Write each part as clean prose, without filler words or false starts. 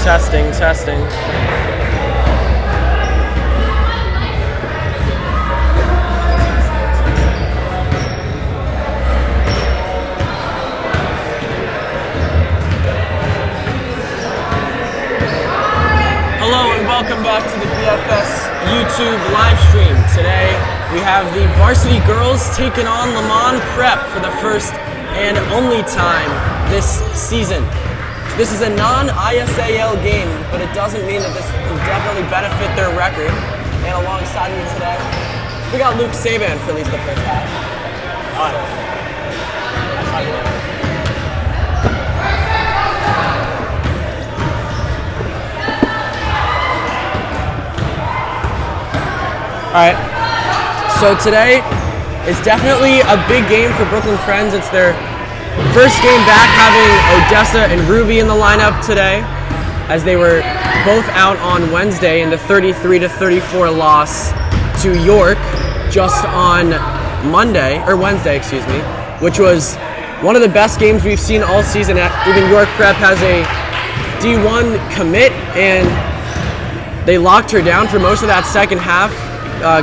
testing, testing. Hello and welcome back to the BFS YouTube live stream. Today we have the Varsity girls taking on Leman Prep for the first and only time this season. This is a non-ISAL game, but it doesn't mean that this will definitely benefit their record. And alongside me today, we got Luke Saban for at least the first half. Alright, so today is definitely a big game for Brooklyn Friends. It's their first game back, having Odessa and Ruby in the lineup today, as they were both out on Wednesday in the 33-34 loss to York just on Wednesday, which was one of the best games we've seen all season. Even York Prep has a D1 commit, and they locked her down for most of that second half,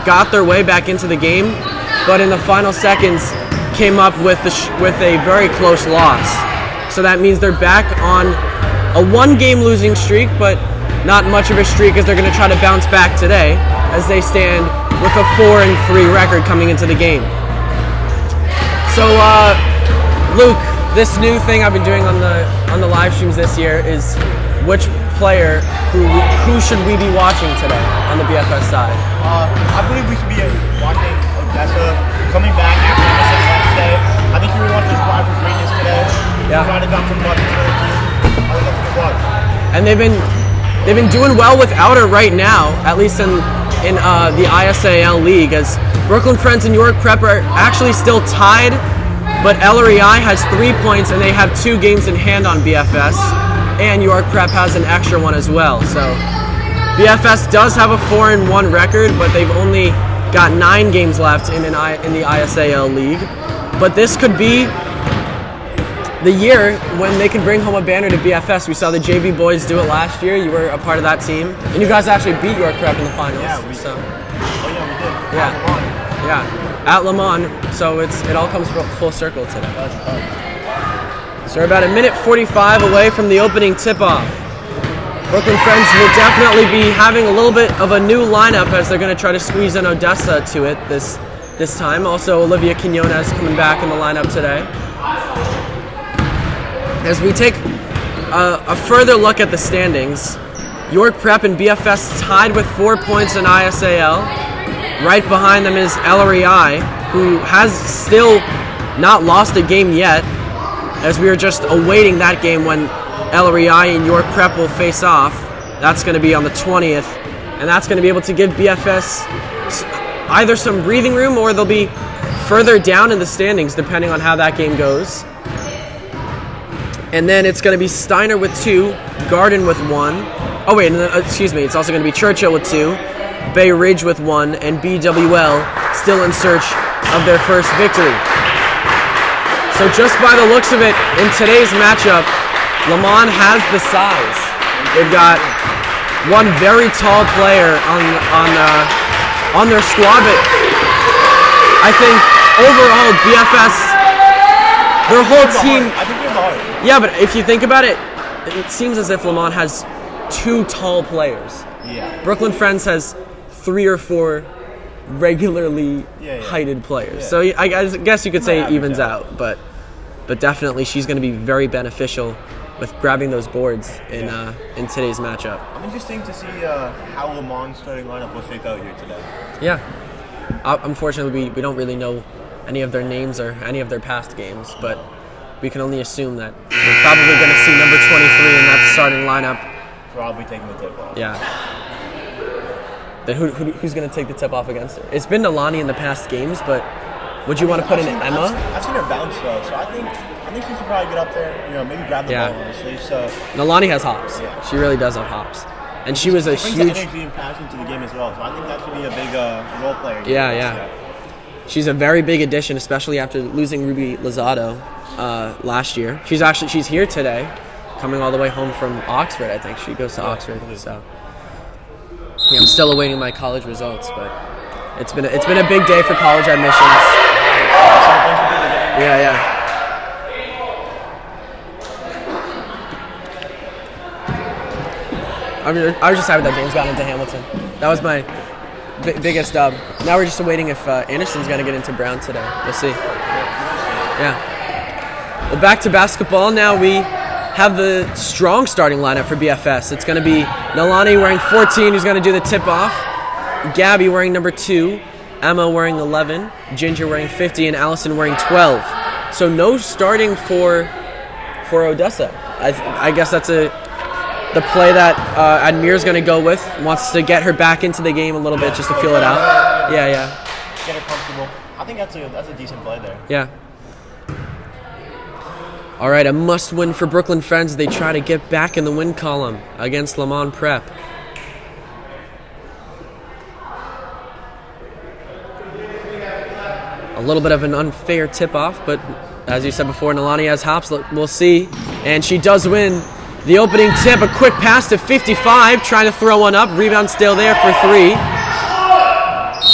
got their way back into the game, but in the final seconds came up with a very close loss. So that means they're back on a one-game losing streak, but not much of a streak, as they're going to try to bounce back today, as they stand with a 4-3 record coming into the game. So, Luke, this new thing I've been doing on the live streams this year is which player, who should we be watching today on the BFS side? I believe we should be watching Odessa coming back after Wednesday. I think he really wants to strive for greatness today. Yeah. Trying to dump some buckets for the team. I think that's a good watch. And they've been doing well without her right now, at least in the ISAL league, as Brooklyn Friends and York Prep are actually still tied, but LREI has 3 points and they have 2 games in hand on BFS, and York Prep has an extra one as well. So BFS does have a 4-1 record, but they've only got 9 games left in the ISAL league. But this could be the year when they can bring home a banner to BFS. We saw the JV boys do it last year. You were a part of that team, and you guys actually beat York Prep in the finals. Yeah, we did. Yeah, at Leman. So it all comes full circle today. So we're about a minute 45 away from the opening tip-off. Brooklyn Friends will definitely be having a little bit of a new lineup, as they're going to try to squeeze in Odessa to it this time. Also, Olivia Quinones coming back in the lineup today. As we take a further look at the standings, York Prep and BFS tied with 4 points in ISAL. Right behind them is LREI, who has still not lost a game yet, as we are just awaiting that game when LREI and York Prep will face off. That's going to be on the 20th, and that's going to be able to give BFS either some breathing room, or they'll be further down in the standings depending on how that game goes. And then it's going to be Steiner with 2, Garden with 1. Oh wait, it's also going to be Churchill with 2, Bay Ridge with 1, and BWL still in search of their first victory. So just by the looks of it, in today's matchup, Leman has the size. They've got one very tall player on their squad, but I think overall BFS, their whole team. I think they're hard. Yeah, but if you think about it, it seems as if Leman has 2 tall players. Yeah. Brooklyn Friends has 3 or 4 regularly heighted players. Yeah. So I guess you could say it evens out, but definitely she's going to be very beneficial with grabbing those boards in today's matchup. I'm interested to see how Leman's starting lineup will shake out here today. Yeah. Unfortunately, we don't really know any of their names or any of their past games, but we can only assume that we're probably going to see number 23 in that starting lineup. Probably taking the tip off. Yeah. Then who's going to take the tip off against her? It's been Nalani in the past games, but would you want to put in Emma? I've seen her bounce though, so I think she should probably get up there. Maybe grab the ball honestly. So Nalani has hops. Yeah. She really does have hops, and she was a brings huge energy and passion to the game as well. So I think that should be a big role player. Yeah. She's a very big addition, especially after losing Ruby Lozado last year. She's here today, coming all the way home from Oxford. I think she goes to Oxford. So yeah, I'm still awaiting my college results, but it's been a big day for college admissions. Yeah. I was just happy that James got into Hamilton. That was my biggest dub. Now we're just waiting if Anderson's going to get into Brown today. We'll see. Yeah. Well, back to basketball. Now we have the strong starting lineup for BFS. It's going to be Nalani wearing 14, who's going to do the tip-off. Gabby wearing number 2. Emma wearing 11. Ginger wearing 50. And Allison wearing 12. So no starting for Odessa. I guess that's the play that Admir's going to go with. Wants to get her back into the game a little bit just to feel it out. Yeah. Get her comfortable. I think that's a decent play there. Yeah. All right, a must-win for Brooklyn Friends. They try to get back in the win column against Leman Prep. A little bit of an unfair tip-off, but as you said before, Nalani has hops. We'll see. And she does win the opening tip. A quick pass to 55, trying to throw one up. Rebound still there for 3.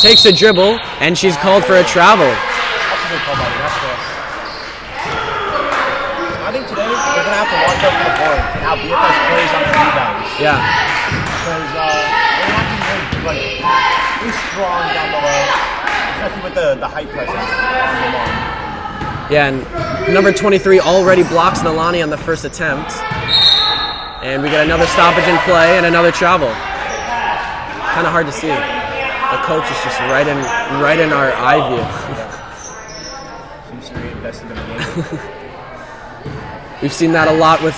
Takes a dribble, and she's called for a travel. That's a good call by you. That's fair. I think today we're going to have to watch out for the board and how BFS plays on the rebounds. Yeah. Because they have to be really strong down below, especially with the height presence on the line. Yeah, and number 23 already blocks Nalani on the first attempt. And we get another stoppage in play and another travel. Kind of hard to see. The coach is just right in our eye view. Seems to be invested in the game. We've seen that a lot with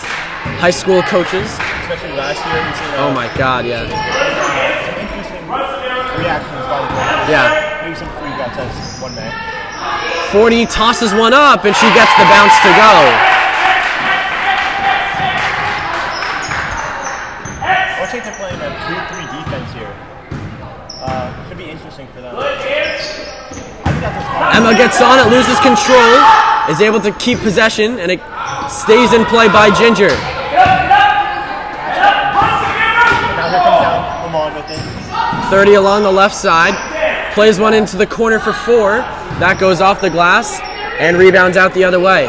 high school coaches. Especially last year. We've seen oh my God, yeah. Some interesting reactions by the coach. Yeah. Maybe some free bets as one man. 40 tosses one up, and she gets the bounce to go. Looks like they're playing a 2-3 defense here. Should be interesting for them. Emma gets on it, loses control, is able to keep possession, and it stays in play by Ginger. Now here comes down Leman with it. 30 along the left side, plays one into the corner for 4. That goes off the glass and rebounds out the other way.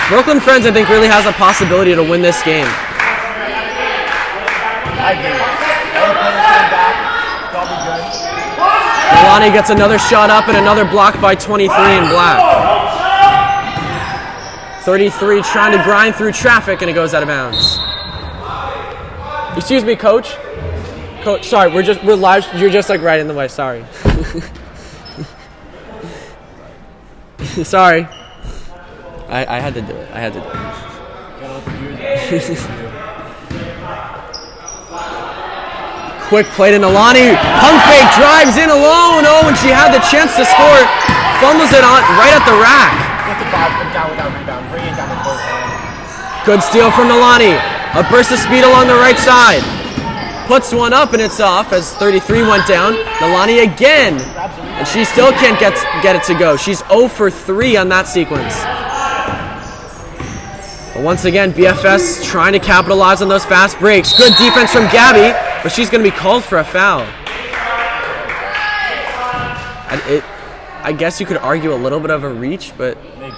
Brooklyn Friends, I think, really has a possibility to win this game. I agree. All the players coming back. Probably good. Nalani gets another shot up and another block by 23 in black. 33 trying to grind through traffic, and it goes out of bounds. Excuse me, coach. Coach, sorry, we're live. You're just like right in the way. Sorry. Sorry. I had to do it. Quick play to Nalani. Pump fake, drives in alone. Oh, and she had the chance to score. Fumbles it on right at the rack. 55 comes down without rebound. Bring it down with both hands. Good steal from Nalani. A burst of speed along the right side. Puts one up and it's off as 33 went down. Nalani again. And she still can't get it to go. She's 0 for 3 on that sequence. But once again, BFS trying to capitalize on those fast breaks. Good defense from Gabby, but she's going to be called for a foul. I guess you could argue a little bit of a reach, but maybe.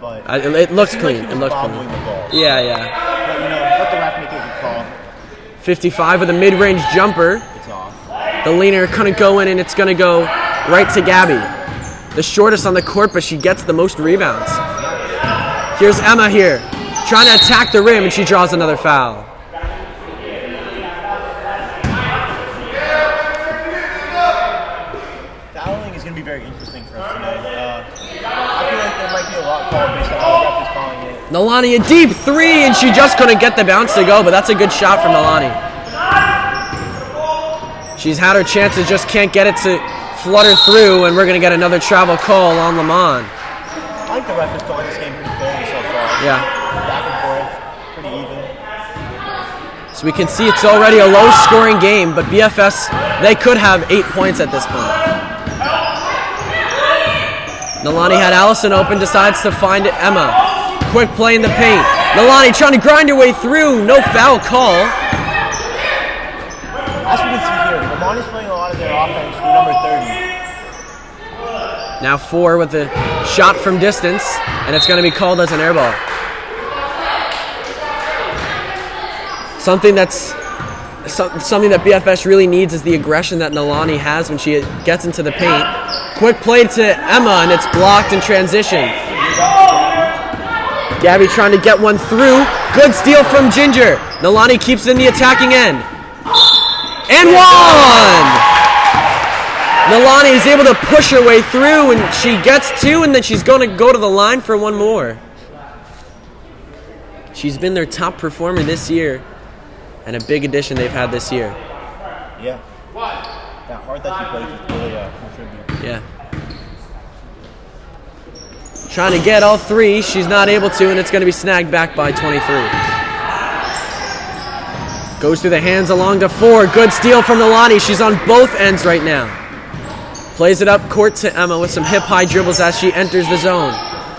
But it looks clean. Like it looks clean. The ball. Yeah. But let the ref make a good call. 55 with a mid-range jumper. It's off. The leaner couldn't go in, and it's going to go right to Gabby. The shortest on the court, but she gets the most rebounds. Here's Emma here, trying to attack the rim, and she draws another foul. Fouling is going to be very interesting for us tonight. I feel like there might be a lot called based on how the ref is calling it. Nalani, a deep 3, and she just couldn't get the bounce to go, but that's a good shot from Nalani. She's had her chances, just can't get it to flutter through, and we're going to get another travel call on Leman. I think the ref is calling this game pretty fairly so far. Yeah. Back and forth, pretty even. So we can see it's already a low-scoring game, but BFS, they could have 8 points at this point. Nalani had Allison open, decides to find Emma. Quick play in the paint. Nalani trying to grind her way through. No foul call. As we can see here, Lamani's playing a lot of their offense for number 30. Now 4 with a shot from distance, and it's going to be called as an air ball. Something that BFS really needs is the aggression that Nalani has when she gets into the paint. Quick play to Emma, and it's blocked in transition. Gabby trying to get one through. Good steal from Ginger. Nalani keeps in the attacking end. And one! Nalani is able to push her way through, and she gets 2, and then she's going to go to the line for one more. She's been their top performer this year, and a big addition they've had this year. Yeah. That heart that she plays with really contributes. Yeah. Trying to get all 3. She's not able to, and it's going to be snagged back by 23. Goes through the hands along to 4. Good steal from Nalani. She's on both ends right now. Plays it up court to Emma with some hip-high dribbles as she enters the zone.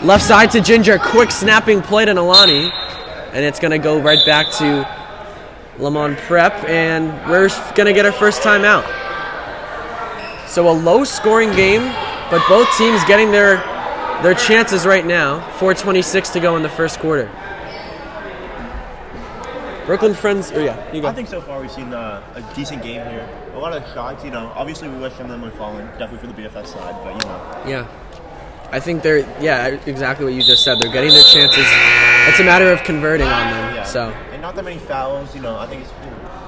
Left side to Ginger. Quick snapping play to Nalani. And it's going to go right back to Leman Prep. And we're going to get our first timeout. So a low-scoring game, but both teams getting their chances right now. 4:26 to go in the first quarter. Brooklyn Friends, you go. I think so far we've seen a decent game here. A lot of shots, obviously we wish them would fall in, definitely for the BFS side, but Yeah. I think exactly what you just said. They're getting their chances. It's a matter of converting on them. Yeah. So. And not that many fouls, I think it's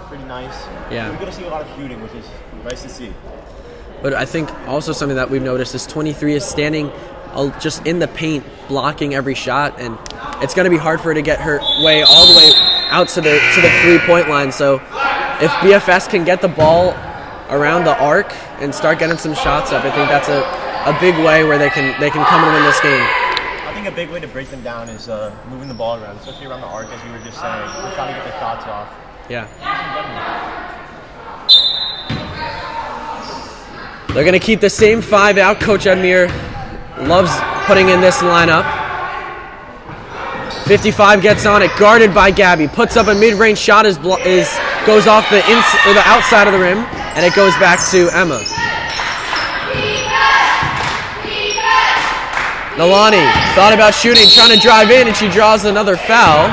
pretty nice. Yeah. We're going to see a lot of shooting, which is nice to see. But I think also something that we've noticed is 23 is standing just in the paint, blocking every shot, and it's going to be hard for her to get her way all the way out to the 3-point line. So if BFS can get the ball around the arc and start getting some shots up, I think that's a big way where they can come and win this game. I think a big way to break them down is moving the ball around, especially around the arc, as you were just saying. We're trying to get the shots off. Yeah. They're going to keep the same 5 out. Coach Edmir loves putting in this lineup. 55 gets on it, guarded by Gabby. Puts up a mid-range shot, goes off the outside of the rim, and it goes back to Emma. Nalani thought about shooting, trying to drive in, and she draws another foul.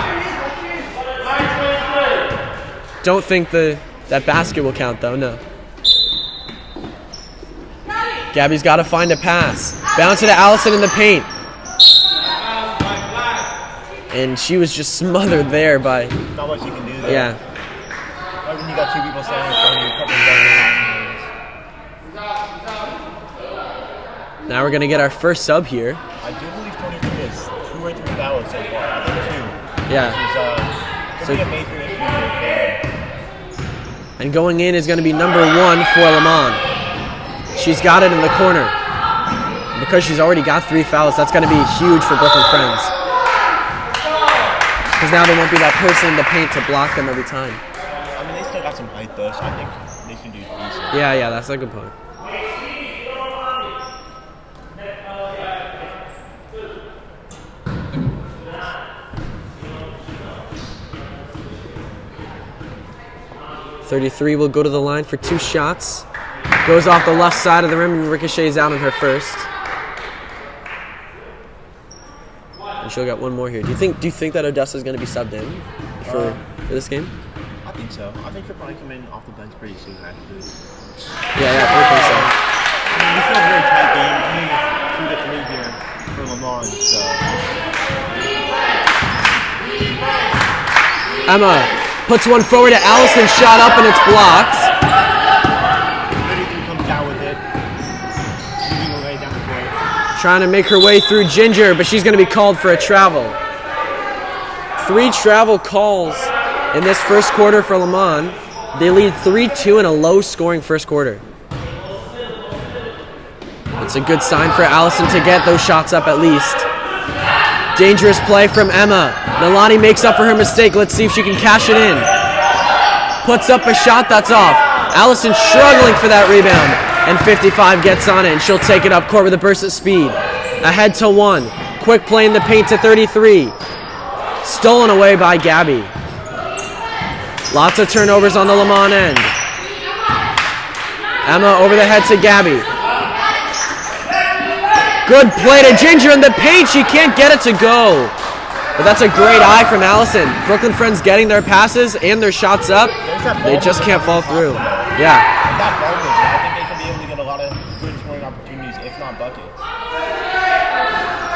Don't think that basket will count, though, no. Gabby's got to find a pass. Bounce it to Allison in the paint. And she was just smothered there by... Not much you can do there. Yeah. When you got 2 people standing in front of you, Now we're going to get our first sub here. I do believe 23 is 2 or 3 fouls so far. I think 2. Yeah. Which is going to be a major issue here. And going in is going to be number 1 for Leman. She's got it in the corner. Because she's already got 3 fouls, that's going to be huge for Brooklyn Friends. Because now there won't be that person in the paint to block them every time. I mean, they still got some height, though, so I think they should do decent. Yeah, that's a good point. .33 will go to the line for 2 shots. Goes off the left side of the rim and ricochets out on her first. And she'll get one more here. Do you think that Odessa's going to be subbed in for this game? I think so. I think she'll probably come in off the bench pretty soon, actually. Yeah, I think so. I mean, this is a very tight game. Only 2 to 3 here for Leman, so. Emma puts one forward to Allison, shot up and it's blocked. 33 comes out with it. Moving away down the court. Trying to make her way through Ginger, but she's going to be called for a travel. 3 travel calls in this first quarter for Leman. They lead 3-2 in a low-scoring first quarter. It's a good sign for Allison to get those shots up at least. Dangerous play from Emma. Nalani makes up for her mistake. Let's see if she can cash it in. Puts up a shot that's off. Allison struggling for that rebound. And 55 gets on it, and she'll take it up court with a burst of speed. Ahead to 1. Quick play in the paint to 33. Stolen away by Gabby. Lots of turnovers on the Leman end. Emma over the head to Gabby. Good play to Ginger in the paint. She can't get it to go. But that's a great eye from Allison. Brooklyn Friends getting their passes and their shots up. They just can't fall through. Yeah. That ball movement, I think they can be able to get a lot of good scoring opportunities, if not buckets.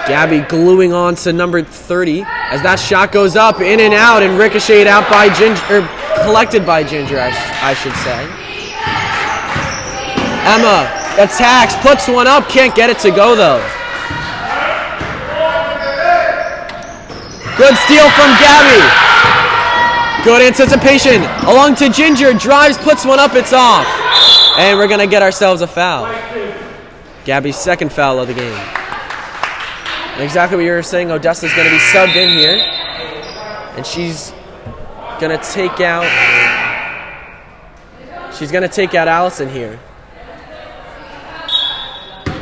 Gabby gluing on to number 30 as that shot goes up, in and out, and ricocheted out by Ginger, or collected by Ginger, I should say. Emma attacks, puts one up, can't get it to go though. Good steal from Gabby. Good anticipation. Along to Ginger, drives, puts one up, it's off. And we're gonna get ourselves a foul. Gabby's second foul of the game. And exactly what you were saying, Odessa's gonna be subbed in here. And she's gonna take out Allison here.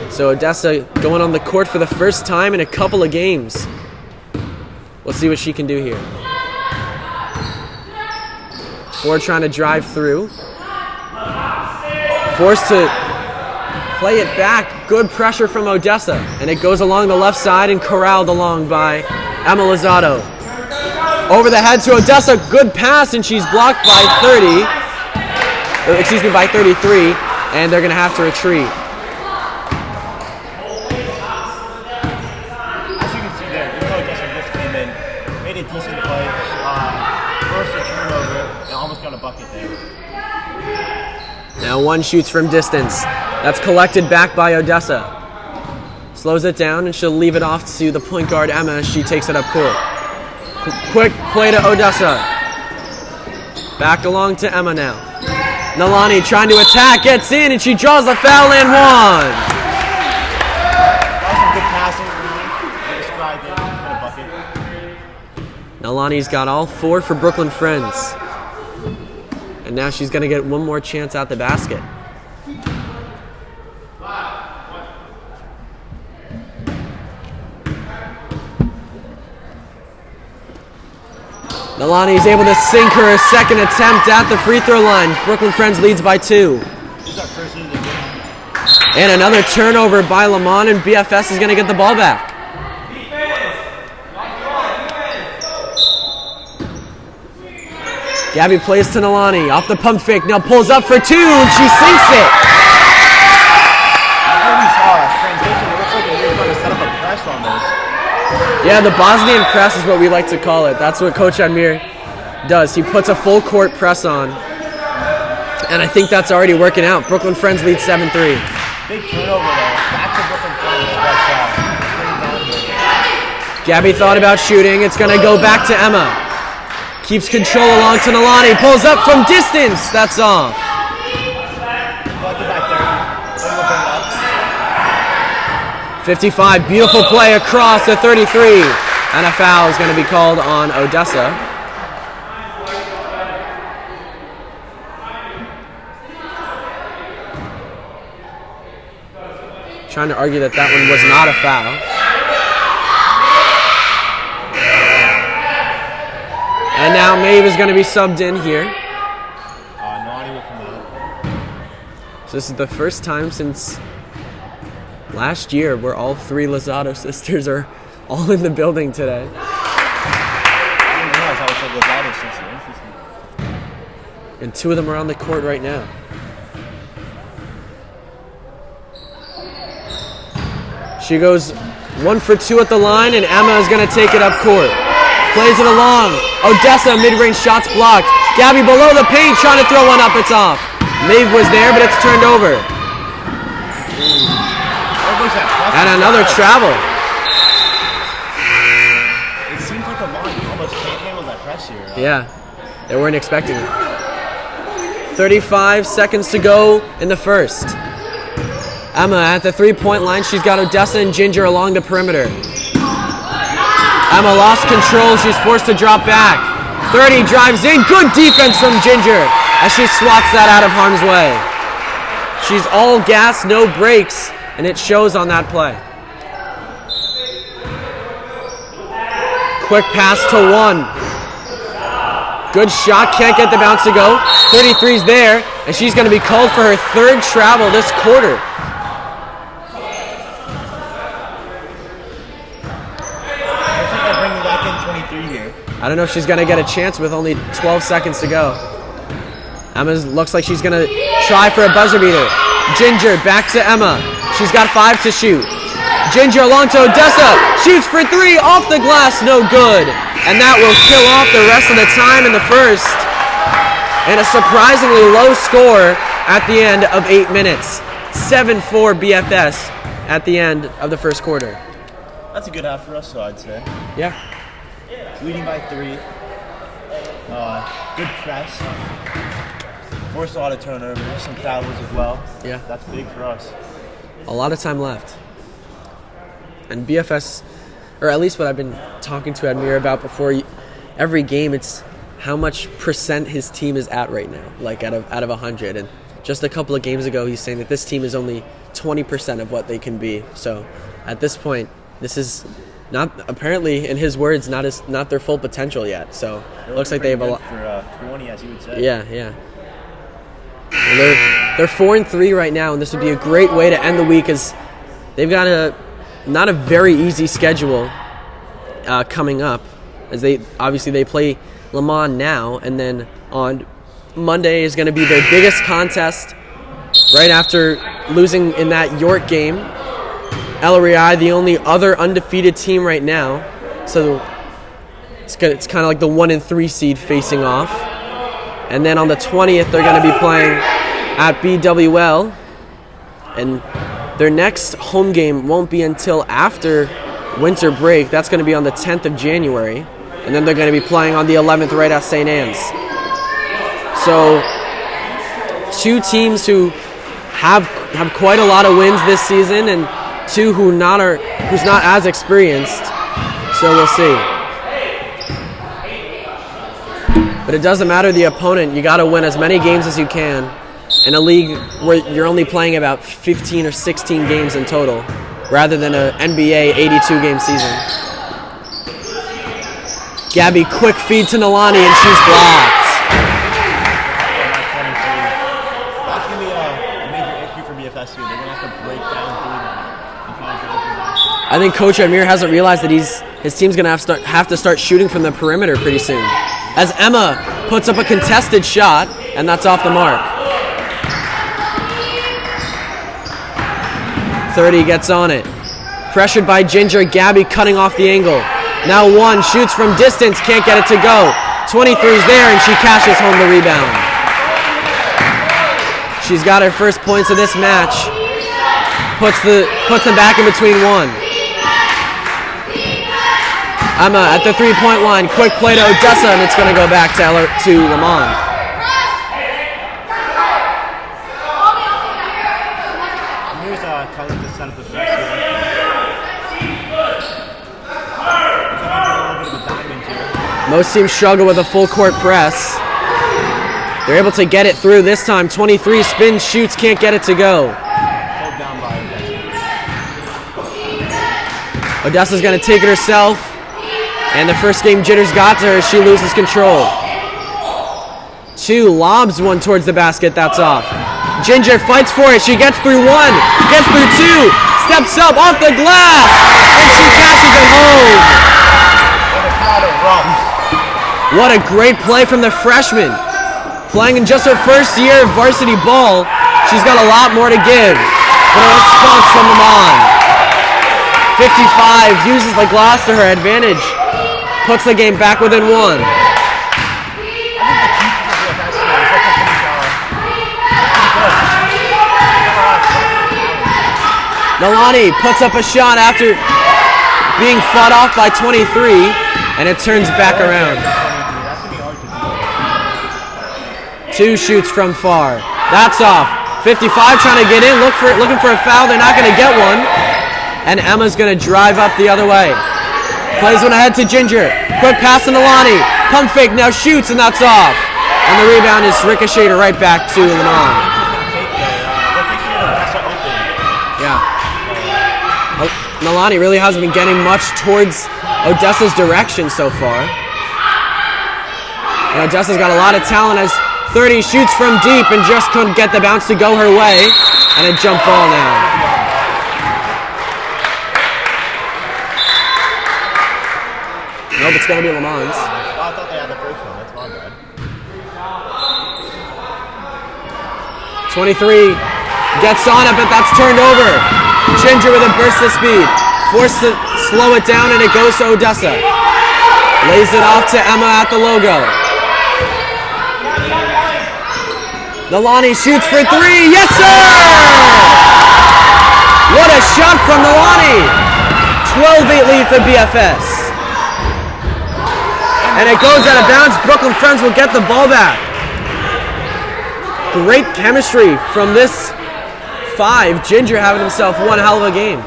So Odessa going on the court for the first time in a couple of games. Let's see what she can do here. Ford trying to drive through. Forced to play it back. Good pressure from Odessa. And it goes along the left side and corralled along by Emma Lozado. Over the head to Odessa. Good pass, and she's blocked by 33. And they're going to have to retreat. Decent play, first a turnover, and almost got a bucket there. Now one shoots from distance. That's collected back by Odessa. Slows it down, and she'll leave it off to the point guard, Emma, as she takes it up court. Quick play to Odessa. Back along to Emma now. Nalani trying to attack, gets in, and she draws the foul and one. That's some good passing. Nalani's got all 4 for Brooklyn Friends. And now she's going to get one more chance at the basket. Nalani's able to sink her second attempt at the free throw line. Brooklyn Friends leads by 2. And another turnover by Leman, and BFS is going to get the ball back. Gabby plays to Nalani, off the pump fake, now pulls up for 2, and she sinks it. Yeah, the Bosnian press is what we like to call it. That's what Coach Admir does. He puts a full court press on. And I think that's already working out. Brooklyn Friends lead 7-3. Big turnover though. Back to Brooklyn Friends. Gabby thought about shooting. It's going to go back to Emma. Keeps control along to Nalani. Pulls up from distance. That's off. 55. Beautiful play across to 33. And a foul is going to be called on Odessa. Trying to argue that one was not a foul. And now Maeve is going to be subbed in here. Nalani will come out. So this is the first time since last year where all 3 Lozado sisters are all in the building today. I didn't realize how it's a Lozado sister. Interesting. And 2 of them are on the court right now. She goes 1 for 2 at the line, and Emma is going to take it up court. Plays it along. Odessa, mid-range shots blocked. Gabby below the paint, trying to throw one up. It's off. Maeve was there, but it's turned over. And another travel. It seems like a line almost can't handle that press here. Yeah, they weren't expecting it. 35 seconds to go in the first. Emma at the 3-point line. She's got Odessa and Ginger along the perimeter. Emma lost control. She's forced to drop back. 30 drives in. Good defense from Ginger as she swats that out of harm's way. She's all gas, no brakes, and it shows on that play. Quick pass to 1. Good shot, can't get the bounce to go. 33's there, and she's going to be called for her 3rd travel this quarter. I don't know if she's going to get a chance with only 12 seconds to go. Emma looks like she's going to try for a buzzer beater. Ginger back to Emma. She's got 5 to shoot. Ginger along to Odessa. Shoots for 3 off the glass. No good. And that will kill off the rest of the time in the first. And a surprisingly low score at the end of 8 minutes. 7-4 BFS at the end of the first quarter. That's a good half for us, so I'd say. Yeah. Leading by 3. Good press. Forced a lot of turnovers, some fouls as well. Yeah. That's big for us. A lot of time left. And BFS, or at least what I've been talking to Admir about before, every game it's how much percent his team is at right now, like out of 100. And just a couple of games ago, he's saying that this team is only 20% of what they can be. So at this point, this is not, apparently, in his words, not their full potential yet. So it looks like they have a lot. For 20, as you would say. Yeah. Well, they're 4-3 right now, and this would be a great way to end the week, as they've got not a very easy schedule coming up, as they play Leman now, and then on Monday is going to be their biggest contest right after losing in that York game. LREI, the only other undefeated team right now, so it's kind of like the 1-3 seed facing off. And then on the 20th, they're going to be playing at BWL, and their next home game won't be until after winter break. That's going to be on the 10th of January, and then they're going to be playing on the 11th right at St. Anne's. So 2 teams who have quite a lot of wins this season, and 2 who's not as experienced. So we'll see. But it doesn't matter the opponent. You got to win as many games as you can in a league where you're only playing about 15 or 16 games in total, rather than an NBA 82-game season. Gabby, quick feed to Nalani, and she's blocked. That's going to be a major issue for BFS here. They're going to have to break down through that and try to get. I think Coach Admir hasn't realized that his team's going to have to start shooting from the perimeter pretty soon, as Emma puts up a contested shot, and that's off the mark. 30 gets on it. Pressured by Ginger, Gabby cutting off the angle. Now 1, shoots from distance, can't get it to go. 23's there, and she cashes home the rebound. She's got her first points of this match. Puts them back in between 1. Emma at the 3-point line. Quick play to Odessa, and it's going to go back to Leman. Here's telling to set up the press here. A little bit of a diamond here. Most teams struggle with a full court press. They're able to get it through this time. 23 spins, shoots, can't get it to go. Hold down by Odessa. Odessa's going to take it herself. And the first game jitters got to her. She loses control. 2 lobs one towards the basket. That's off. Ginger fights for it. She gets through 1. Gets through 2. Steps up off the glass. And she cashes it home. What a great play from the freshman. Playing in just her first year of varsity ball, she's got a lot more to give. But a response from Leman. 55 uses the glass to her advantage. Puts the game back within 1. Nalani puts up a shot after being fought off by 23, and it turns back around. 2 shoots from far. That's off. 55 trying to get in, looking for a foul. They're not going to get one. And Emma's going to drive up the other way. Plays one ahead to Ginger. Quick pass to Nalani. Pump fake, now shoots, and that's off. And the rebound is ricocheted right back to Leman. Yeah. Nalani really hasn't been getting much towards Odessa's direction so far. And Odessa's got a lot of talent as 30 shoots from deep and just couldn't get the bounce to go her way. And a jump ball now. Nope, it's going to be Leman's. I thought they had the first one. That's my bad. 23 gets on it, but that's turned over. Ginger with a burst of speed. Forced to slow it down, and it goes to Odessa. Lays it off to Emma at the logo. Nalani shoots for three. Yes, sir! What a shot from Nalani. 12-8 lead for BFS. And it goes out of bounds. Brooklyn Friends will get the ball back. Great chemistry from this five. Ginger having himself one hell of a game.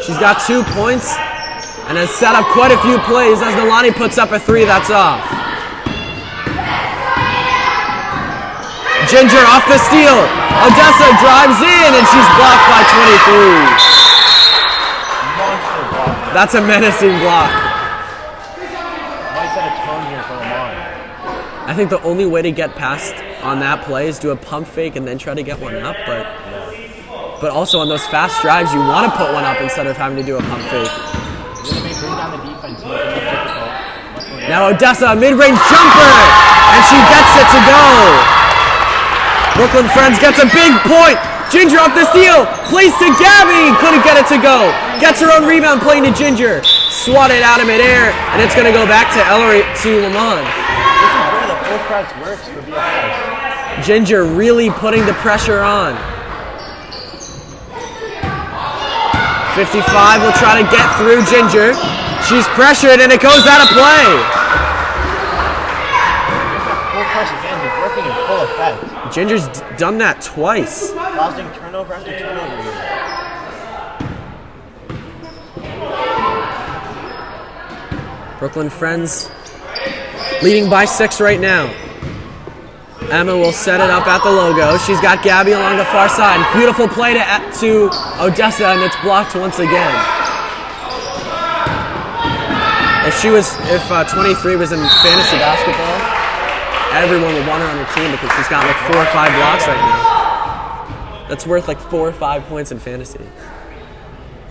She's got 2 points and has set up quite a few plays as Nalani puts up a three that's off. Ginger off the steal. Odessa drives in and she's blocked by 23. That's a menacing block. Might set a tone here for Leman. I think the only way to get past on that play is do a pump fake and then try to get one up, but also on those fast drives, you want to put one up instead of having to do a pump fake. Bring down the defense, make it more difficult. Now Odessa, mid-range jumper, and she gets it to go. Brooklyn Friends gets a big point. Ginger off the steal, plays to Gabby, couldn't get it to go. Gets her own rebound, playing to Ginger. Swatted out of midair, and it's going to go back to Leman. This is where the full press works for BFS. Ginger really putting the pressure on. 55 will try to get through Ginger. She's pressured, and it goes out of play. Full press again, he's working in full effect. Ginger's done that twice. Causing turnover after turnover here. Brooklyn Friends leading by 6 right now. Emma will set it up at the logo. She's got Gabby along the far side. Beautiful play to Odessa, and it's blocked once again. If 23 was in fantasy basketball, everyone would want her on her team because she's got like 4 or 5 blocks right now. That's worth like 4 or 5 points in fantasy.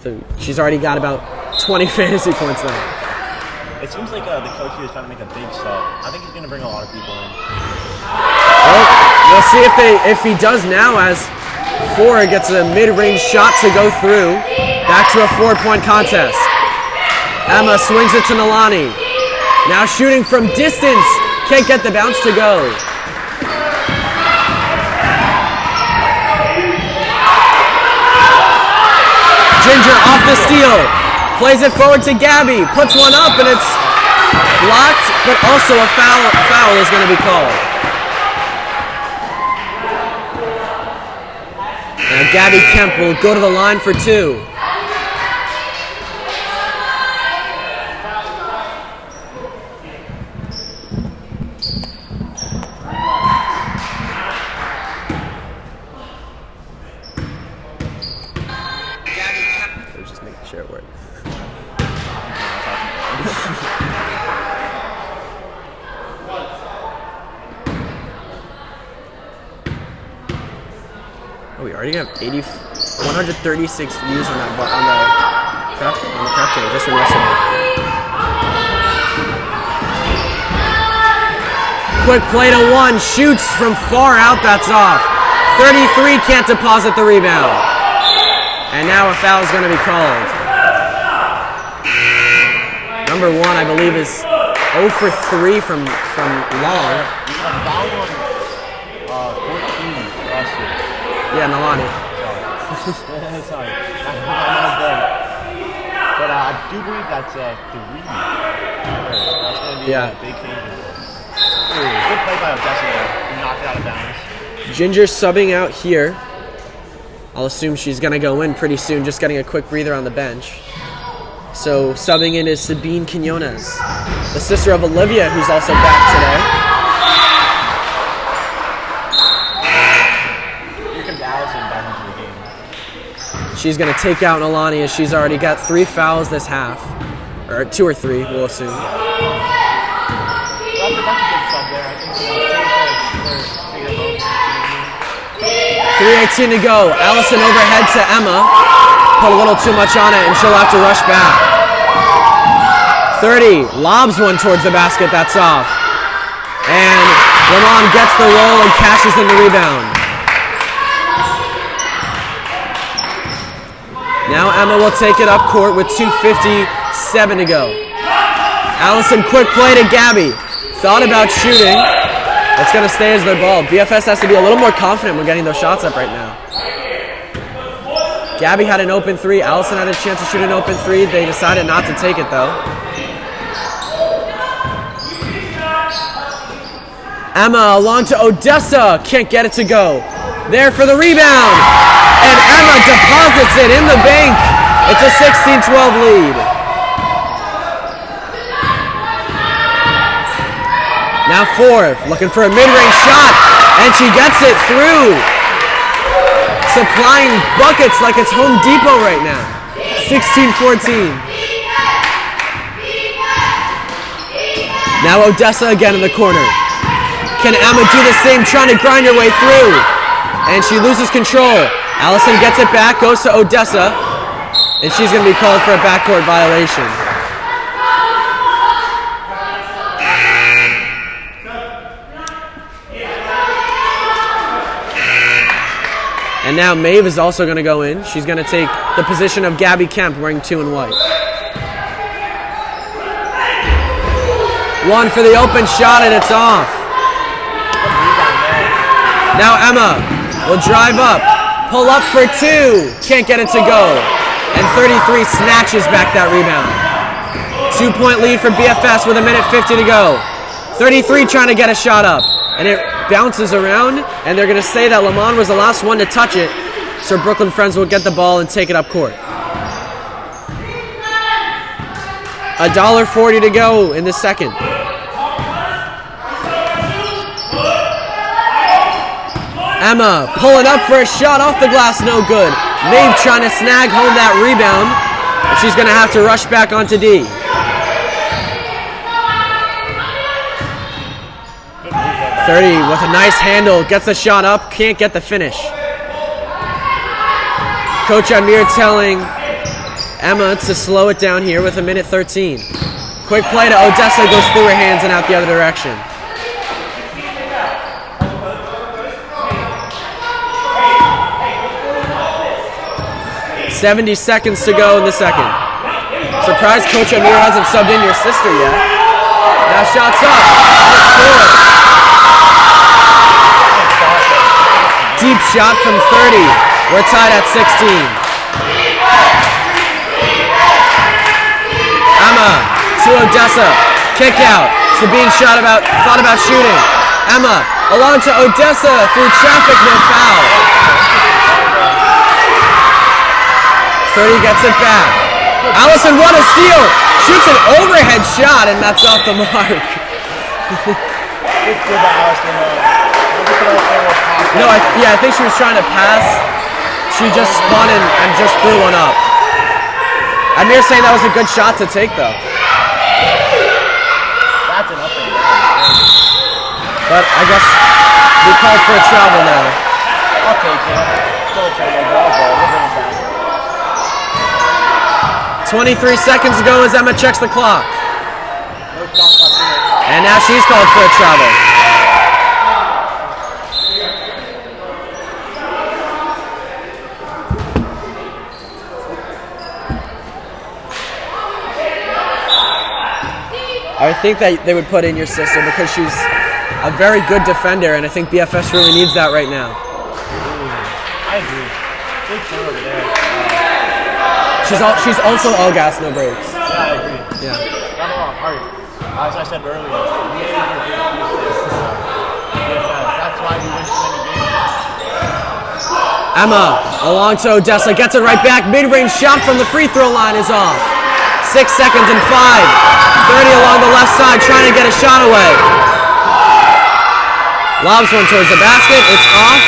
So she's already got about 20 fantasy points now. It seems like the coach here is trying to make a big sub. I think he's going to bring a lot of people in. Well, we'll see if he does now as 4 gets a mid-range shot to go through. Back to a 4-point contest. Emma swings it to Nalani. Now shooting from distance. Can't get the bounce to go. Ginger off the steal. Plays it forward to Gabby. Puts one up and it's blocked, but also a foul is going to be called. Now Gabby Kemp will go to the line for 2. Just making sure it works. Oh, we already have 136 views on that on the craft game just from yesterday. Quick play to 1, shoots from far out, that's off. 33 can't deposit the rebound. And now a foul is going to be called. Number 1, I believe, is 0 for 3 from long. Yeah, Nalani. Sorry. But I do believe that's 3. That's going to be a big thing. Good play by Odessa there. He knocked it out of bounds. Ginger subbing out here. I'll assume she's going to go in pretty soon, just getting a quick breather on the bench. So subbing in is Sabine Quinones, the sister of Olivia, who's also back today. She's going to take out Nalani as she's already got 3 fouls this half. Or 2 or 3, we'll assume. 3:18 to go. Allison overhead to Emma. Put a little too much on it, and she'll have to rush back. 30, lobs one towards the basket, that's off. And Leman gets the roll and cashes in the rebound. Now Emma will take it up court with 2:57 to go. Allison, quick play to Gabby. Thought about shooting. It's going to stay as their ball. BFS has to be a little more confident when getting those shots up right now. Gabby had an open 3. Allison had a chance to shoot an open 3. They decided not to take it though. Emma along to Odessa. Can't get it to go. There for the rebound. And Emma deposits it in the bank. It's a 16-12 lead. Now Fourth, looking for a mid-range shot, and she gets it through. Supplying buckets like it's Home Depot right now. 16-14. Now Odessa again in the corner. Can Emma do the same, trying to grind her way through? And she loses control. Allison gets it back, goes to Odessa, and she's going to be called for a backcourt violation. And now Maeve is also going to go in. She's going to take the position of Gabby Kemp, wearing 2 in white. One for the open shot, and it's off. Now Emma will drive up, pull up for 2. Can't get it to go. And 33 snatches back that rebound. 2-point lead for BFS with 1:50 to go. 33 trying to get a shot up. And it bounces around, and they're going to say that Leman was the last one to touch it, so Brooklyn Friends will get the ball and take it up court. $1.40 to go in the second. Emma pulling up for a shot off the glass, no good. Maeve trying to snag home that rebound, and she's going to have to rush back onto D. With a nice handle, gets the shot up, can't get the finish. Coach Amir telling Emma to slow it down here with 1:13. Quick play to Odessa, goes through her hands and out the other direction. 70 seconds to go in the second. Surprised Coach Amir hasn't subbed in your sister yet. Now shots up, it's good. Deep shot from 30. We're tied at 16. Emma to Odessa. Kick out. Sabine thought about shooting. Emma along to Odessa through traffic, no foul. 30 gets it back. Allison, what a steal. Shoots an overhead shot, and that's off the mark. No, I think she was trying to pass. She just spun and just threw one up. Amir's saying that was a good shot to take, though. That's an up and down. But I guess we called for a travel now. I'll take it. Still a travel. We'll bring it back. 23 seconds to go as Emma checks the clock. And now she's called for a travel. I think that they would put in your sister because she's a very good defender, and I think BFS really needs that right now. I agree. Big turn over there. She's also all gas, no brakes. Yeah, I agree. Yeah. Got along hard. As I said earlier, that's why we win so many games. Emma along to Odessa, gets it right back. Mid-range shot from the free throw line is off. 6 seconds and 5. 30 along the left side, trying to get a shot away. Lobs one towards the basket. It's off.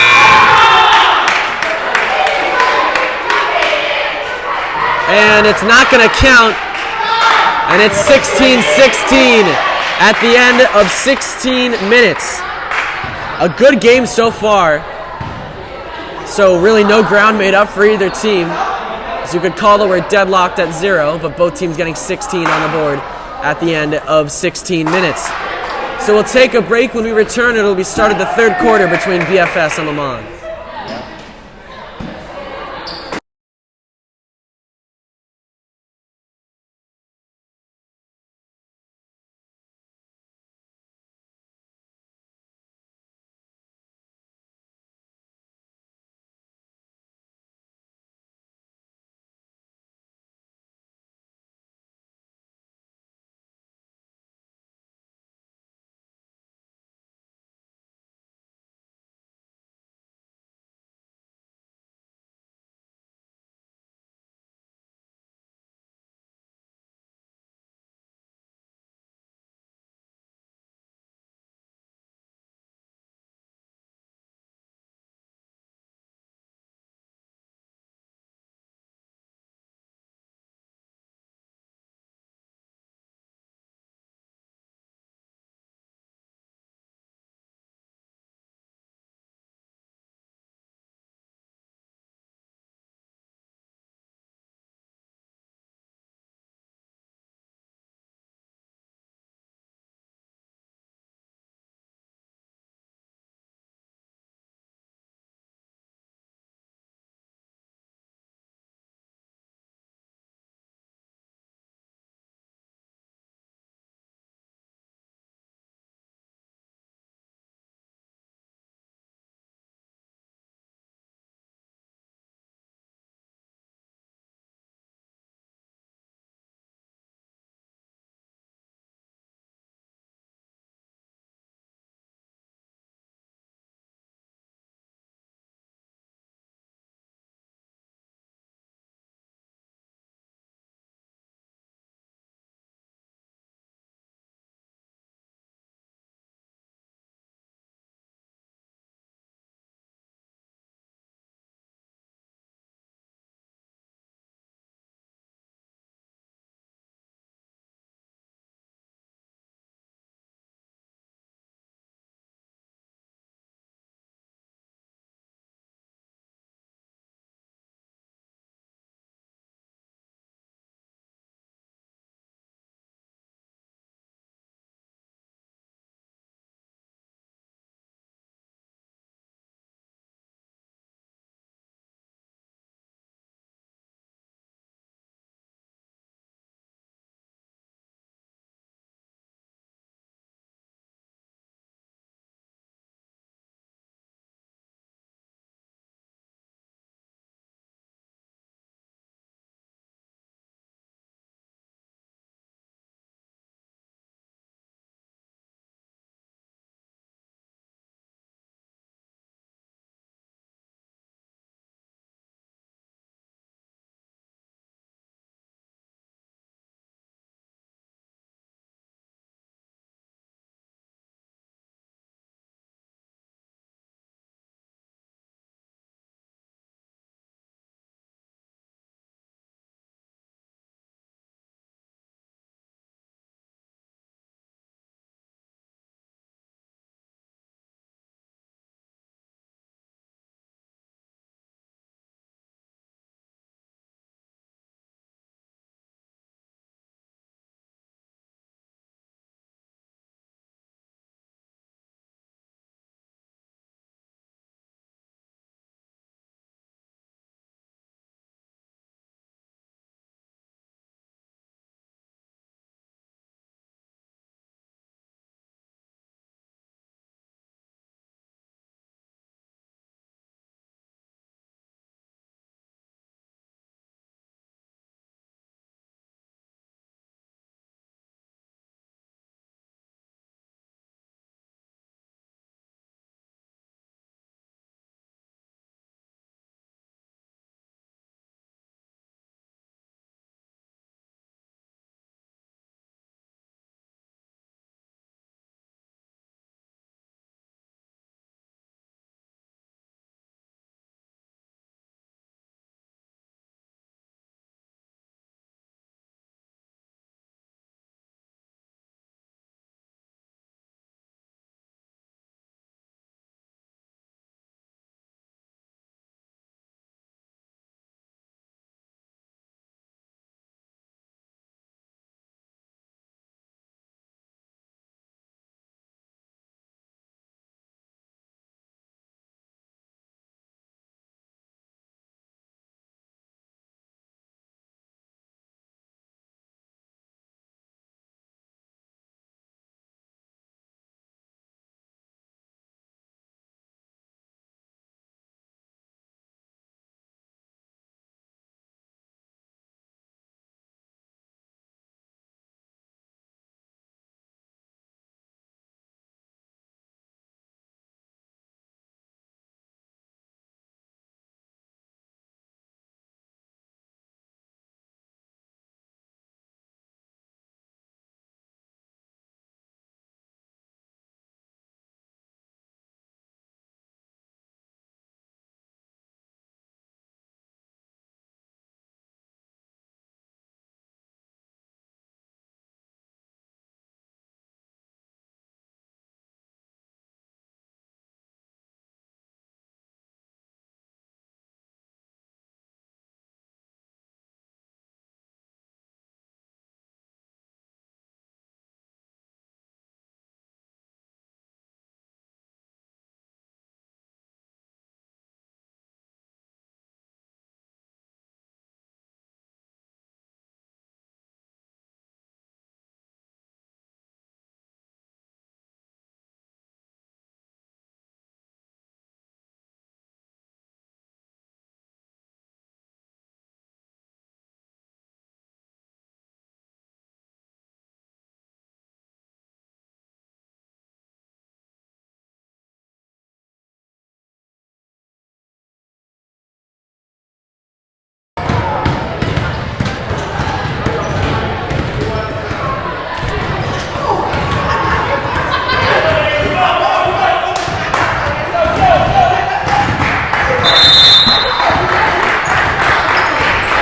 And it's not going to count. And it's 16-16 at the end of 16 minutes. A good game so far. So really no ground made up for either team. So you could call that we're deadlocked at 0, but both teams getting 16 on the board at the end of 16 minutes. So we'll take a break. When we return, it'll be started the third quarter between VFS and Leman.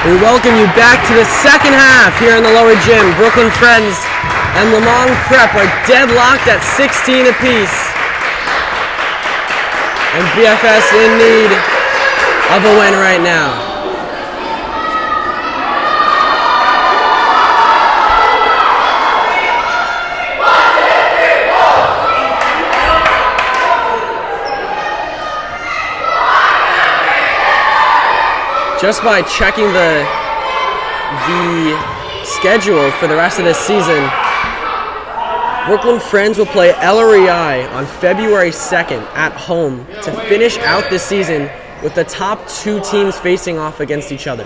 We welcome you back to the second half here in the lower gym. Brooklyn Friends and Leman Prep are deadlocked at 16 apiece. And BFS in need of a win right now. Just by checking the schedule for the rest of this season, Brooklyn Friends will play LREI on February 2nd at home to finish out this season with the top two teams facing off against each other.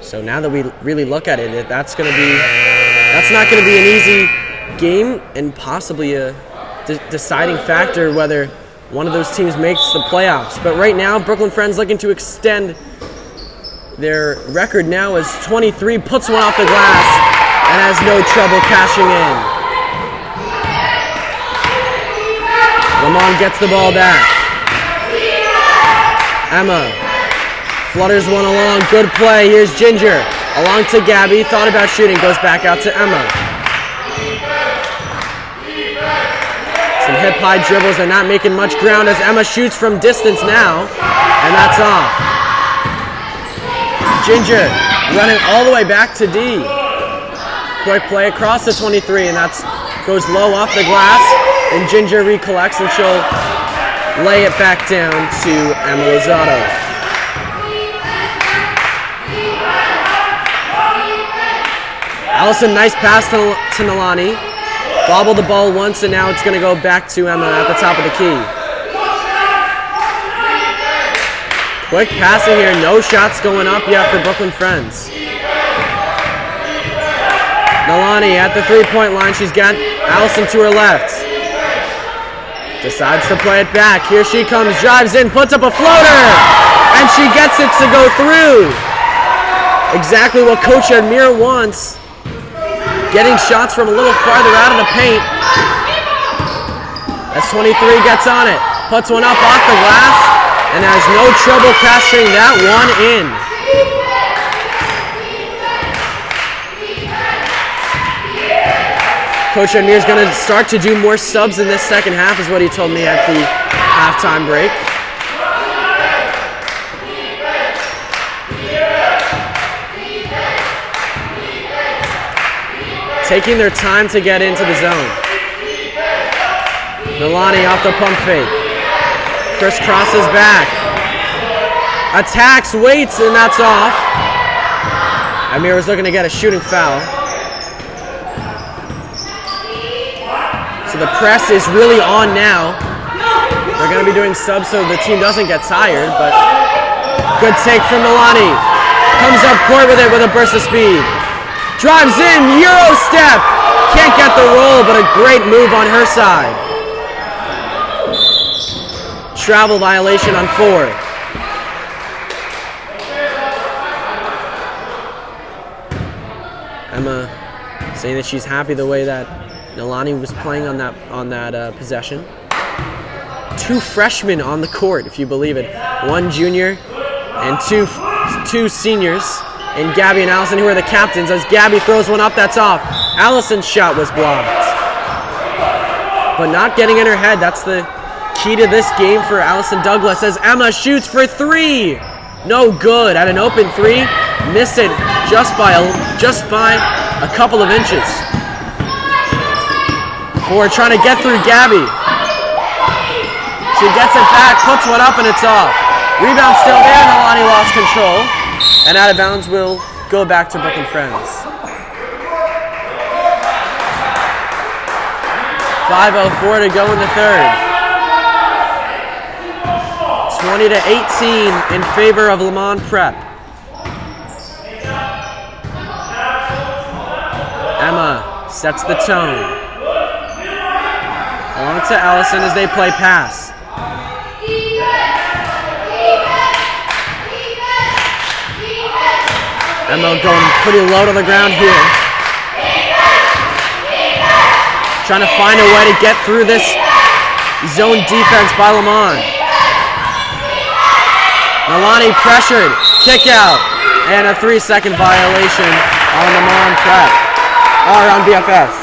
So now that we really look at it, that's not going to be an easy game and possibly a deciding factor whether one of those teams makes the playoffs. But right now, Brooklyn Friends looking to extend their record now is 23, puts one off the glass, and has no trouble cashing in. Leman gets the ball back. Emma flutters one along, good play. Here's Ginger, along to Gabby, thought about shooting, goes back out to Emma. Some hip-high dribbles, they're not making much ground as Emma shoots from distance now, and that's off. Ginger running all the way back to D. Quick play across the 23, and that goes low off the glass, and Ginger recollects, and she'll lay it back down to Emma Lozado. Allison, nice pass to Nalani. Bobbled the ball once, and now it's going to go back to Emma at the top of the key. Quick passing here, no shots going up yet for Brooklyn Friends. Nalani at the three-point line, she's got Allison to her left. Decides to play it back, here she comes, drives in, puts up a floater! And she gets it to go through! Exactly what Coach Admir wants. Getting shots from a little farther out of the paint. As 23 gets on it, puts one up off the glass, and has no trouble cashing that one in. Coach Admir's going to start to do more subs in this second half, is what he told me at the halftime break. Taking their time to get into the zone. Nalani off the pump fake. Chris crosses back. Attacks, waits, and that's off. Admir was looking to get a shooting foul. So the press is really on now. They're going to be doing subs so the team doesn't get tired, but good take from Nalani. Comes up court with it with a burst of speed. Drives in, Euro step. Can't get the roll, but a great move on her side. Travel violation on 4. Emma saying that she's happy the way that Nalani was playing on that possession. 2 freshmen on the court, if you believe it. 1 junior and two seniors. And Gabby and Allison, who are the captains, as Gabby throws one up, that's off. Allison's shot was blocked. But not getting in her head, that's the key to this game for Allison Douglas, as Emma shoots for 3. No good. At an open 3, missed it just by a couple of inches. 4 trying to get through Gabby. She gets it back, puts one up, and it's off. Rebound still there, Nalani lost control. And out of bounds will go back to Brooklyn Friends. 5:04 to go in the third. 20-18 in favor of Leman Prep. Emma sets the tone. Along to Allison as they play pass. Emma going pretty low to the ground here. Trying to find a way to get through this zone defense by Leman. Nalani pressured. Kick out. And a 3-second violation on Leman Prep, or on BFS.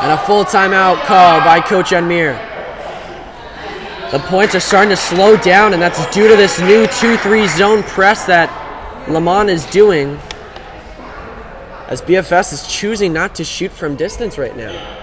And a full timeout call by Coach Enmir. The points are starting to slow down, and that's due to this new 2-3 zone press that Leman is doing, as BFS is choosing not to shoot from distance right now.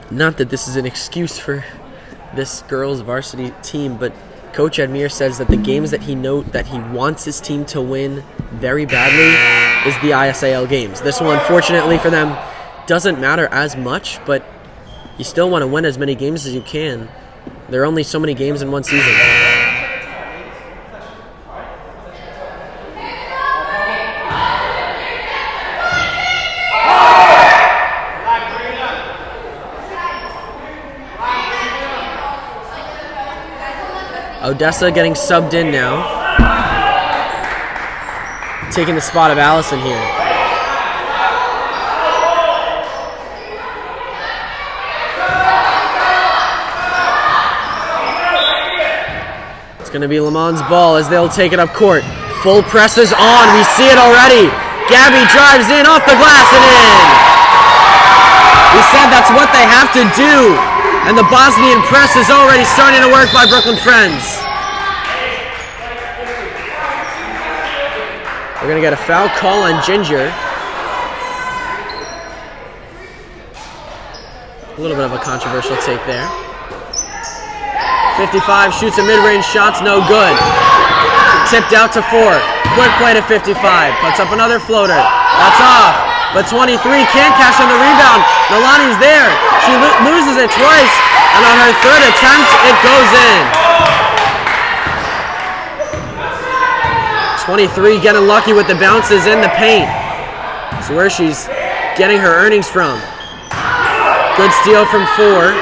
Not that this is an excuse for this girls' varsity team, but Coach Enmir says that the games that he wants his team to win very badly is the ISAL games. This one, unfortunately for them, doesn't matter as much, but you still want to win as many games as you can. There are only so many games in one season. Odessa getting subbed in now. Taking the spot of Allison here. It's going to be Leman's ball as they'll take it up court. Full press is on. We see it already. Gabby drives in off the glass and in. We said that's what they have to do. And the Bosnian press is already starting to work by Brooklyn Friends. We're going to get a foul call on Ginger. A little bit of a controversial take there. 55 shoots a mid-range shot's no good. Tipped out to 4. Quick play to 55. Puts up another floater. That's off. But 23 can't cash on the rebound. Nolani's there. She loses it twice. And on her third attempt, it goes in. 23 getting lucky with the bounces in the paint. That's where she's getting her earnings from. Good steal from 4.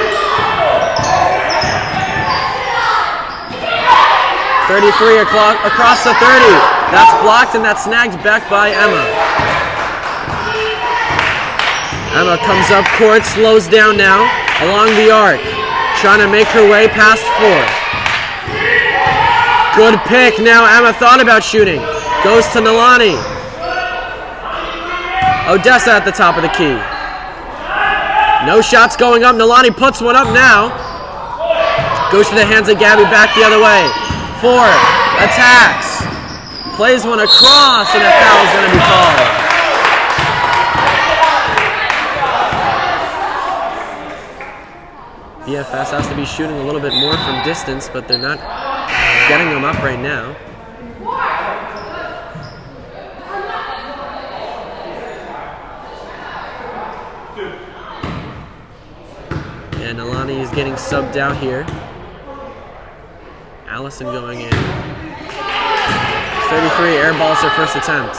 33 across the 30. That's blocked and that's snagged back by Emma. Emma comes up court, slows down now along the arc, trying to make her way past 4. Good pick. Now Emma thought about shooting. Goes to Nolani. Odessa at the top of the key. No shots going up. Nolani puts one up now. Goes to the hands of Gabby back the other way. 4. Attacks. Plays one across and a foul is going to be called. BFS has to be shooting a little bit more from distance, but they're not getting them up right now. And Alani is getting subbed out here. Allison going in. 33 airballs her first attempt.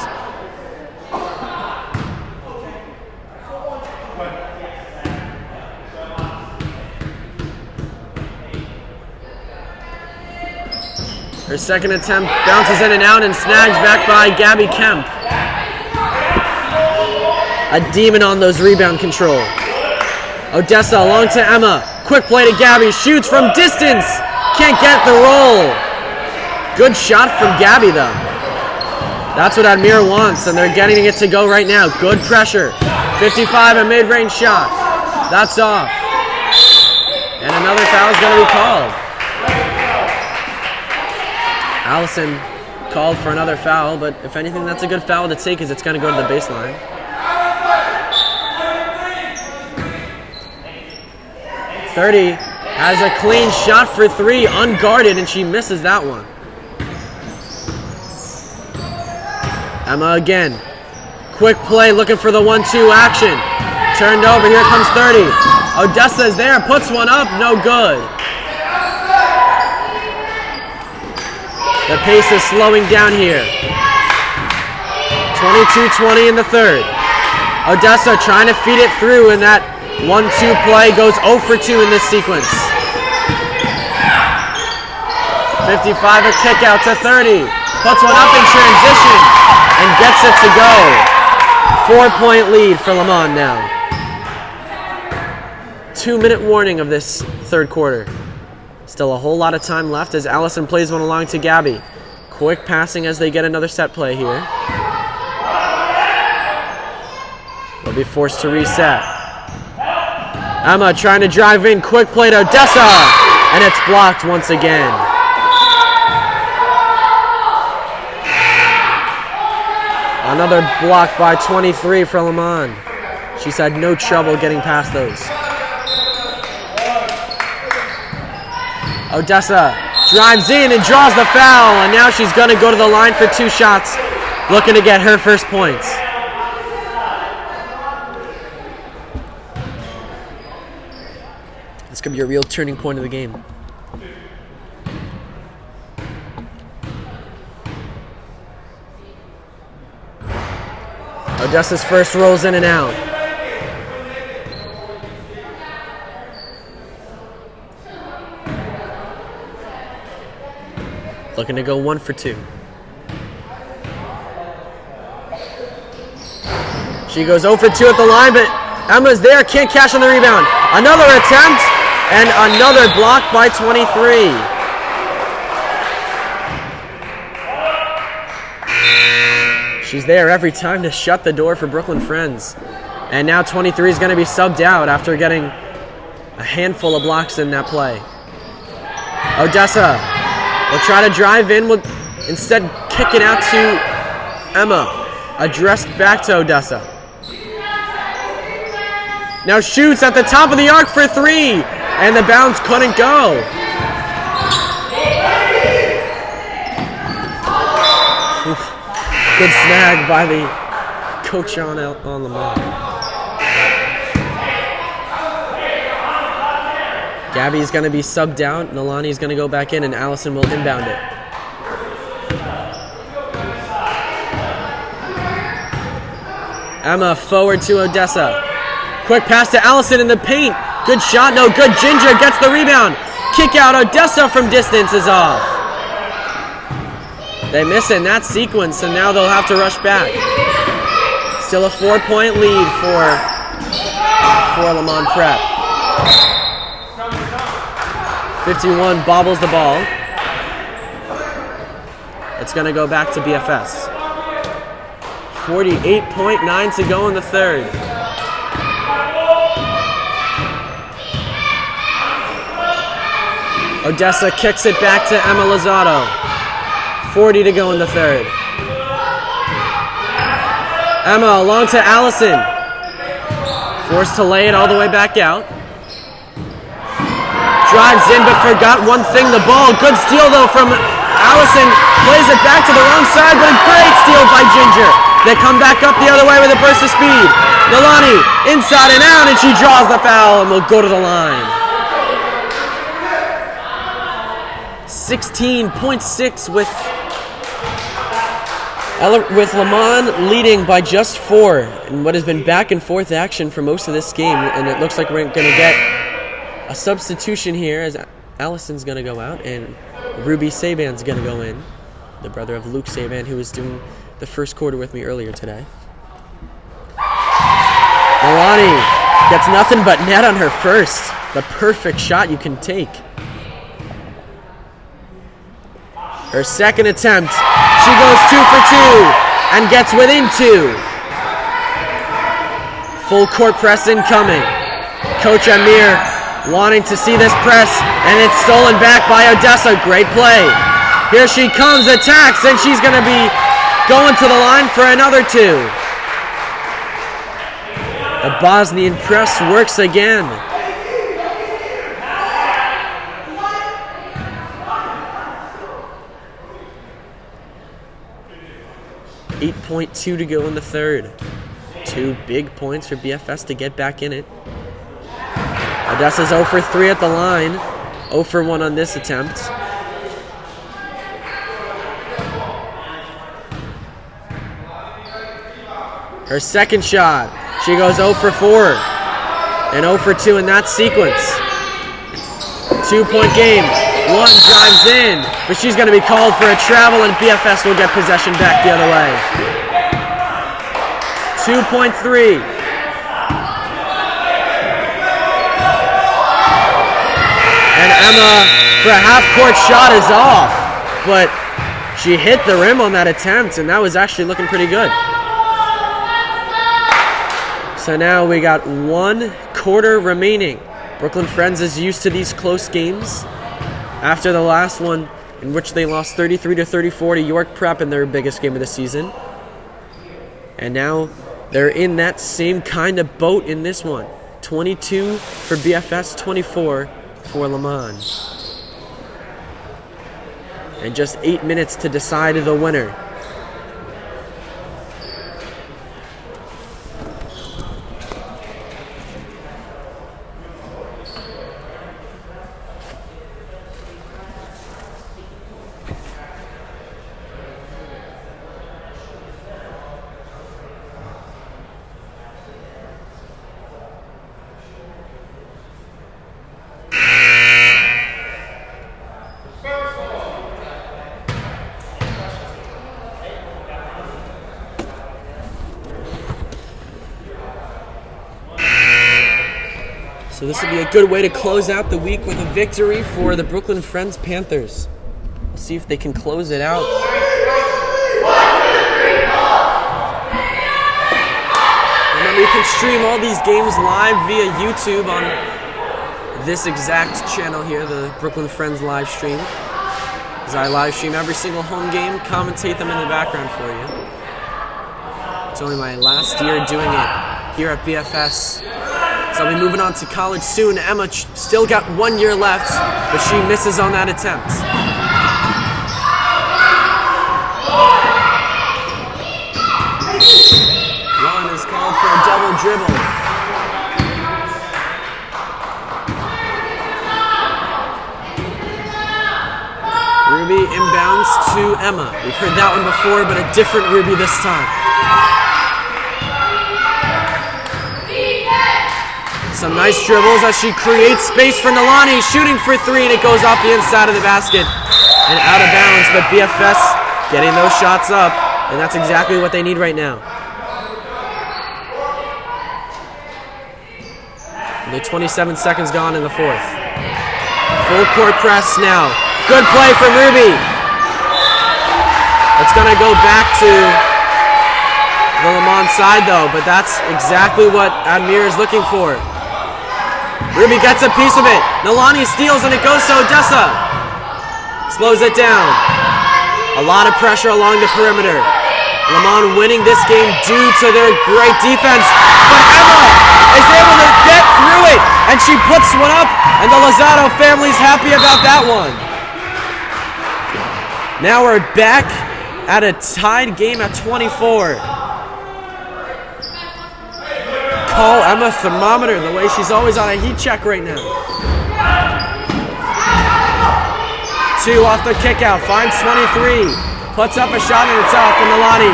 Her second attempt bounces in and out and snags back by Gabby Kemp. A demon on those rebound control. Odessa along to Emma. Quick play to Gabby. Shoots from distance. Can't get the roll. Good shot from Gabby though. That's what Admira wants, and they're getting it to go right now. Good pressure. 55, a mid-range shot. That's off. And another foul is going to be called. Allison called for another foul, but if anything, that's a good foul to take because it's going to go to the baseline. Thirty has a clean shot for 3, unguarded, and she misses that one. Emma again. Quick play, looking for the 1-2 action. Turned over, here comes 30. Odessa is there, puts one up, no good. The pace is slowing down here. 22-20 in the third. Odessa trying to feed it through, and that 1-2 play goes 0 for 2 in this sequence. 55, a kick out to 30. Puts one up in transition and gets it to go. 4-point lead for Leman now. 2-minute warning of this third quarter. Still a whole lot of time left as Allison plays one along to Gabby. Quick passing as they get another set play here. They'll be forced to reset. Emma trying to drive in, quick play to Odessa, and it's blocked once again. Another block by 23 for Leman. She's had no trouble getting past those. Odessa drives in and draws the foul, and now she's going to go to the line for 2 shots, looking to get her first points. This could be a real turning point of the game. Odessa's first rolls in and out. Looking to go 1 for 2. She goes 0 for 2 at the line, but Emma's there, can't cash on the rebound. Another attempt, and another block by 23. She's there every time to shut the door for Brooklyn Friends. And now 23 is going to be subbed out after getting a handful of blocks in that play. Odessa will try to drive in, will instead kick it out to Emma. Addressed back to Odessa. Now shoots at the top of the arc for 3, and the bounce couldn't go. Good snag by the coach on Leman. Gabby's going to be subbed out. Nalani's going to go back in, and Allison will inbound it. Emma forward to Odessa. Quick pass to Allison in the paint. Good shot, no good. Ginger gets the rebound. Kick out, Odessa from distance is off. They miss it in that sequence, and now they'll have to rush back. Still a 4-point lead for Leman Prep. 51 bobbles the ball. It's going to go back to BFS. 48.9 to go in the third. Odessa kicks it back to Emma Lozado. 40 to go in the third. Emma along to Allison. Forced to lay it all the way back out. Drives in but forgot one thing, the ball. Good steal though from Allison. Plays it back to the wrong side, but a great steal by Ginger. They come back up the other way with a burst of speed. Nalani inside and out, and she draws the foul and will go to the line. 16.6 with Leman leading by just 4 in what has been back and forth action for most of this game, and it looks like we're going to get a substitution here as Allison's going to go out and Ruby Saban's going to go in, the brother of Luke Saban, who was doing the first quarter with me earlier today. Nalani gets nothing but net on her first, the perfect shot you can take. Her second attempt, she goes 2 for 2 and gets within 2. Full court press incoming. Coach Amir wanting to see this press, and it's stolen back by Odessa. Great play. Here she comes, attacks, and she's going to be going to the line for another 2. The Bosnian press works again. 8.2 to go in the third. 2 big points for BFS to get back in it. Odessa's 0 for 3 at the line. 0 for 1 on this attempt. Her second shot. She goes 0 for 4. And 0 for 2 in that sequence. 2-point game. One drives in, but she's going to be called for a travel, and BFS will get possession back the other way. 2.3. And Emma, for a half-court shot, is off, but she hit the rim on that attempt, and that was actually looking pretty good. So now we got 1 quarter remaining. Brooklyn Friends is used to these close games after the last one, in which they lost 33-34 to York Prep in their biggest game of the season. And now they're in that same kind of boat in this one. 22 for BFS, 24 for Leman. And just 8 minutes to decide the winner. So this would be a good way to close out the week with a victory for the Brooklyn Friends Panthers. We'll see if they can close it out. Remember, you can stream all these games live via YouTube on this exact channel here, the Brooklyn Friends live stream. As I live stream every single home game, commentate them in the background for you. It's only my last year doing it here at BFS. So I'll be moving on to college soon. Emma still got 1 year left, but she misses on that attempt. One is called for a double dribble. Ruby inbounds to Emma. We've heard that one before, but a different Ruby this time. Some nice dribbles as she creates space for Nalani, shooting for 3, and it goes off the inside of the basket and out of bounds, but BFS getting those shots up, and that's exactly what they need right now. Only 27 seconds gone in the fourth. Full court press now. Good play from Ruby. It's going to go back to the Leman side, though, but that's exactly what Admir is looking for. Ruby gets a piece of it. Nalani steals, and it goes to Odessa. Slows it down. A lot of pressure along the perimeter. Leman winning this game due to their great defense. But Emma is able to get through it, and she puts one up, and the Lozado family's happy about that one. Now we're back at a tied game at 24. Call Emma thermometer the way she's always on a heat check right now. 2 off the kick out, finds 23. Puts up a shot and it's off for Nalani.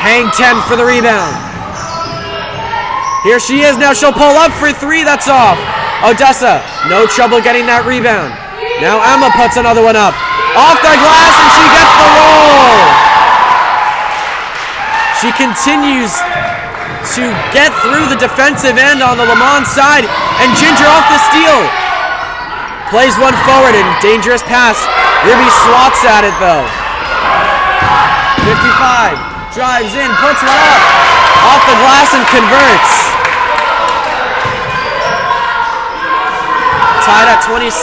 Hang 10 for the rebound. Here she is now, she'll pull up for 3, that's off. Odessa, no trouble getting that rebound. Now Emma puts another one up. Off the glass and she gets the roll. She continues to get through the defensive end on the Leman side, and Ginger off the steal. Plays one forward and dangerous pass. Ruby swats at it though. 55, drives in, puts one up. Off the glass and converts. Tied at 26,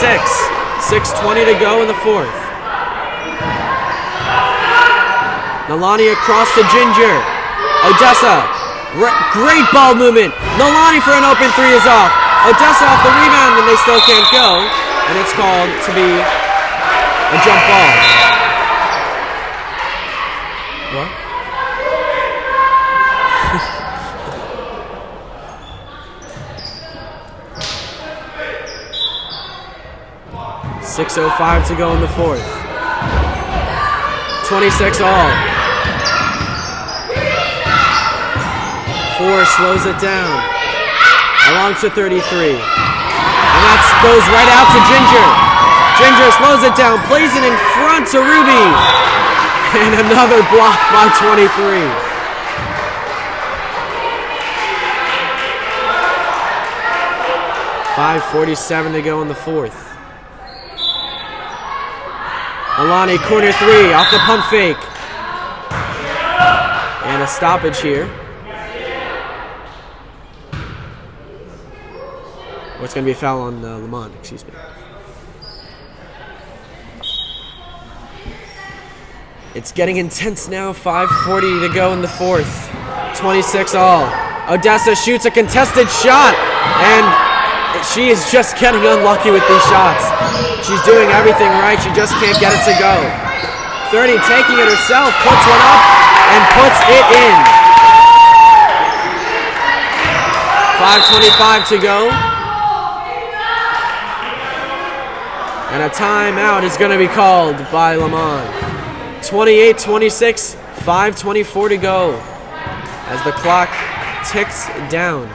6:20 to go in the fourth. Nalani across to Ginger. Odessa. Great ball movement. Nalani for an open 3 is off. Odessa off the rebound, and they still can't go. And it's called to be a jump ball. What? 6:05 to go in the fourth. 26 all. 4 slows it down. Along to 33. And that goes right out to Ginger. Ginger slows it down, plays it in front to Ruby. And another block by 23. .5:47 to go in the fourth. Alani, corner three, off the pump fake. And a stoppage here. Or it's going to be a foul on Leman, excuse me. It's getting intense now, 5:40 to go in the fourth. 26 all. Odessa shoots a contested shot, and she is just getting unlucky with these shots. She's doing everything right, she just can't get it to go. 30 taking it herself, puts one up, and puts it in. 5:25 to go. And a timeout is going to be called by Leman. 28-26, 5:24 to go as the clock ticks down.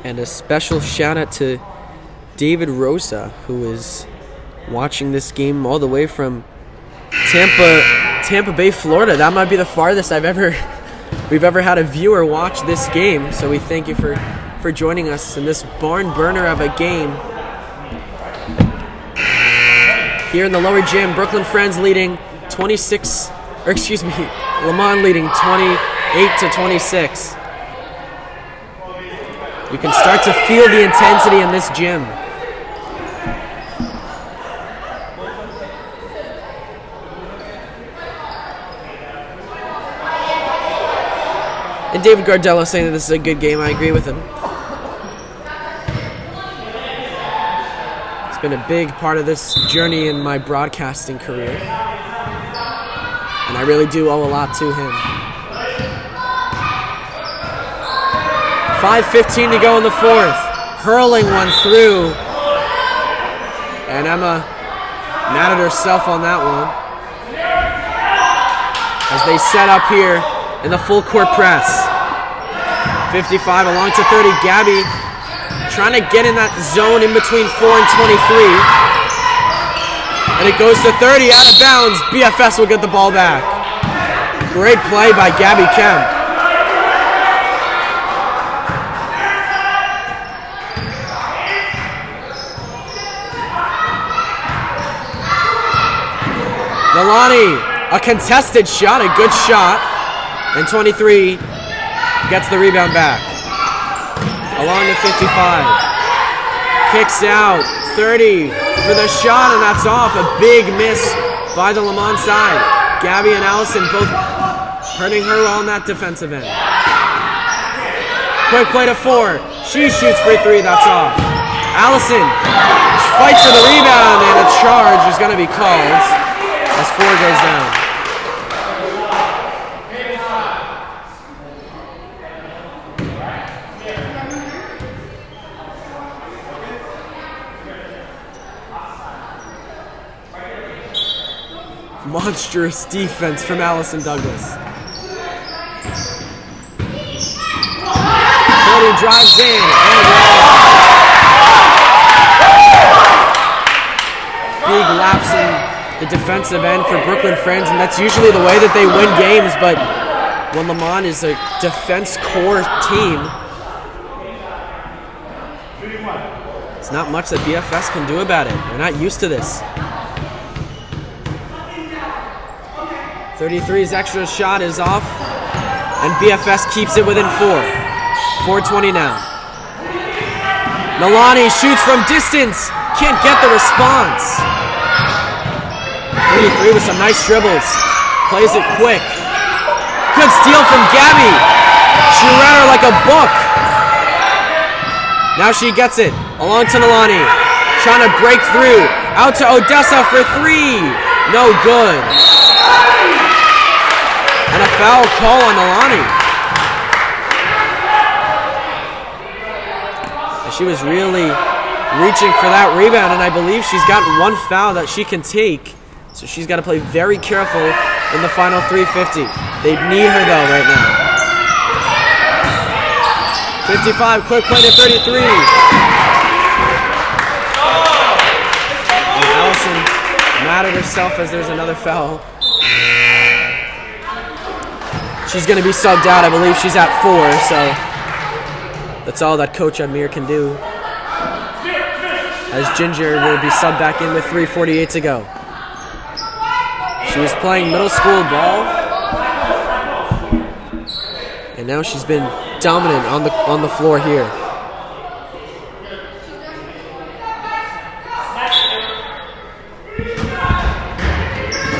And a special shout out to David Rosa, who is watching this game all the way from Tampa Bay, Florida. That might be the farthest we've ever had a viewer watch this game. So we thank you for joining us in this barn burner of a game. Here in the lower gym, Brooklyn Friends leading Leman leading 28-26. You can start to feel the intensity in this gym. And David Gardello saying that this is a good game. I agree with him. It's been a big part of this journey in my broadcasting career. And I really do owe a lot to him. 5:15 to go in the fourth. Hurling one through. And Emma mad at herself on that one. As they set up here in the full court press. 55 along to 30. Gabby trying to get in that zone in between 4 and 23. And it goes to 30 out of bounds. BFS will get the ball back. Great play by Gabby Kemp. Nalani, a contested shot, a good shot. And 23 gets the rebound back. Along to 55. Kicks out. 30 for the shot, and that's off. A big miss by the Leman side. Gabby and Allison both hurting her on that defensive end. Quick play to 4. She shoots for 3. That's off. Allison fights for the rebound, and a charge is going to be called as 4 goes down. Monstrous defense from Allison Douglas. Cody drives in and big laps in the defensive end for Brooklyn Friends, and that's usually the way that they win games, but when Leman is a defense core team, it's not much that BFS can do about it. They're not used to this. 33's extra shot is off, and BFS keeps it within 4. 4:20 now. Nalani shoots from distance, can't get the response. 33 with some nice dribbles, plays it quick. Good steal from Gabby. She ran her like a book. Now she gets it. Along to Nalani. Trying to break through. Out to Odessa for 3. No good. And a foul call on Nalani. And she was really reaching for that rebound, and I believe she's got one foul that she can take. So she's got to play very careful in the final 3:50. They need her though right now. 55, quick play to 33. And Allison mad at herself as there's another foul. She's going to be subbed out. I believe she's at 4, so that's all that Coach Amir can do. As Ginger will be subbed back in with 3:48 to go. She was playing middle school ball, and now she's been dominant on the floor here.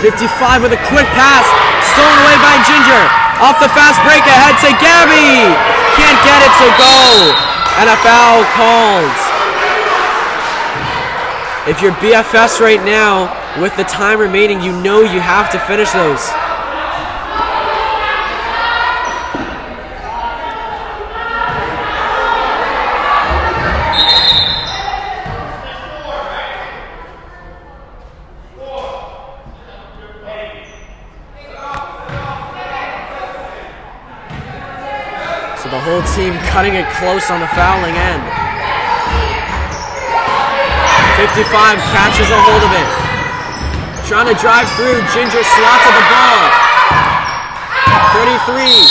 .55 with a quick pass, stolen away by Ginger. Off the fast break ahead to Gabby. Can't get it to go, and a foul called. If you're BFS right now, with the time remaining, you know you have to finish those. So the whole team cutting it close on the fouling end. 55 catches a hold of it. Trying to drive through, Ginger slots at the ball. 33,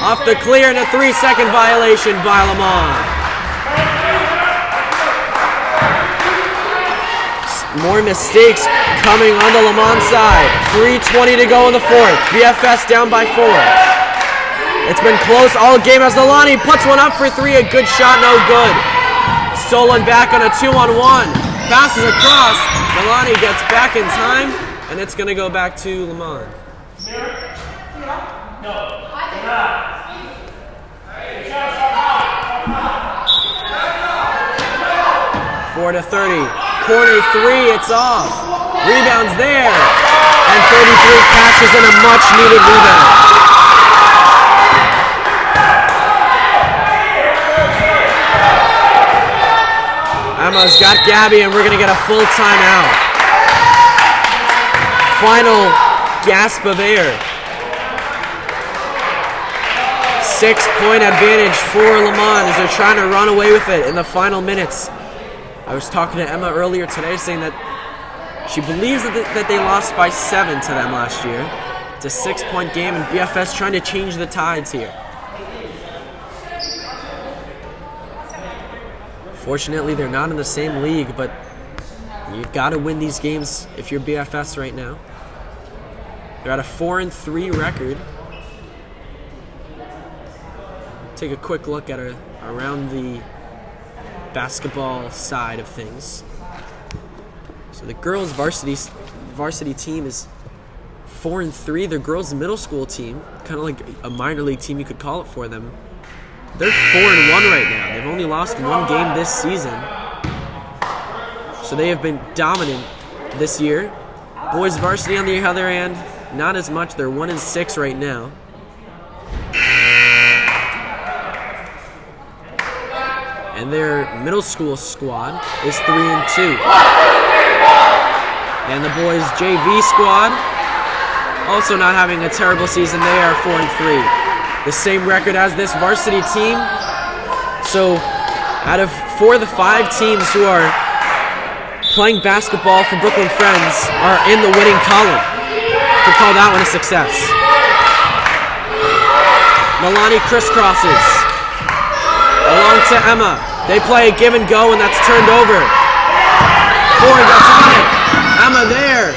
off the clear, and a 3-second violation by Leman. More mistakes coming on the Leman side. 3:20 to go in the fourth. BFS down by 4. It's been close all game as Nalani puts one up for 3. A good shot, no good. Stolen back on a 2-on-1. Passes across. Nalani gets back in time, and it's going to go back to Leman. 4-30. Corner 3, it's off. Rebound's there. And 33 catches in a much-needed rebound. Emma's got Gabby, and we're going to get a full timeout. Final gasp of air. 6-point advantage for Leman as they're trying to run away with it in the final minutes. I was talking to Emma earlier today saying that she believes that they lost by 7 to them last year. It's a 6-point game, and BFS trying to change the tides here. Fortunately, they're not in the same league, but you've got to win these games if you're BFS right now. They're at a 4-3 record. Take a quick look at around the basketball side of things. So the girls' varsity team is 4-3. The girls' middle school team, kind of like a minor league team you could call it for them, they're 4-1 right now. They've only lost 1 game this season. So they have been dominant this year. Boys varsity on the other hand, not as much. They're 1-6 right now. And their middle school squad is 3-2. And the boys JV squad, also not having a terrible season. They are 4-3. The same record as this varsity team. So out of 4 of the 5 teams who are playing basketball for Brooklyn Friends are in the winning column. We call that one a success. Nalani crisscrosses. Along to Emma. They play a give and go, and that's turned over. Ford gets on it. Emma there.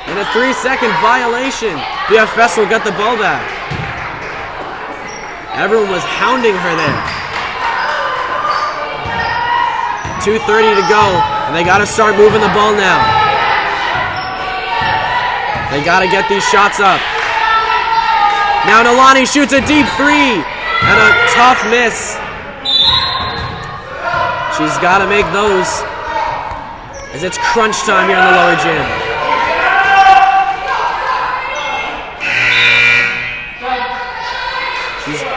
And a 3-second violation. BFS will get the ball back. Everyone was hounding her there. 2:30 to go, and they got to start moving the ball now. They got to get these shots up. Now Nalani shoots a deep three and a tough miss. She's got to make those as it's crunch time here in the lower gym.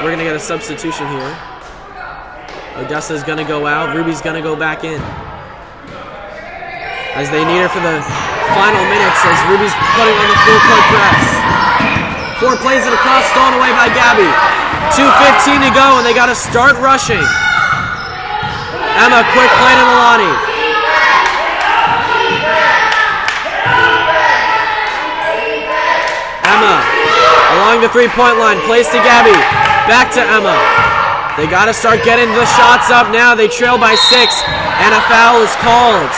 We're going to get a substitution here. Odessa's going to go out. Ruby's going to go back in. As they need her for the final minutes as Ruby's putting on the full court press. 4 plays it across, stolen away by Gabby. 2:15 to go, and they got to start rushing. Emma, quick play to Nalani. Emma, along the 3-point line, plays to Gabby. Back to Emma. They got to start getting the shots up now. They trail by 6, and a foul is called.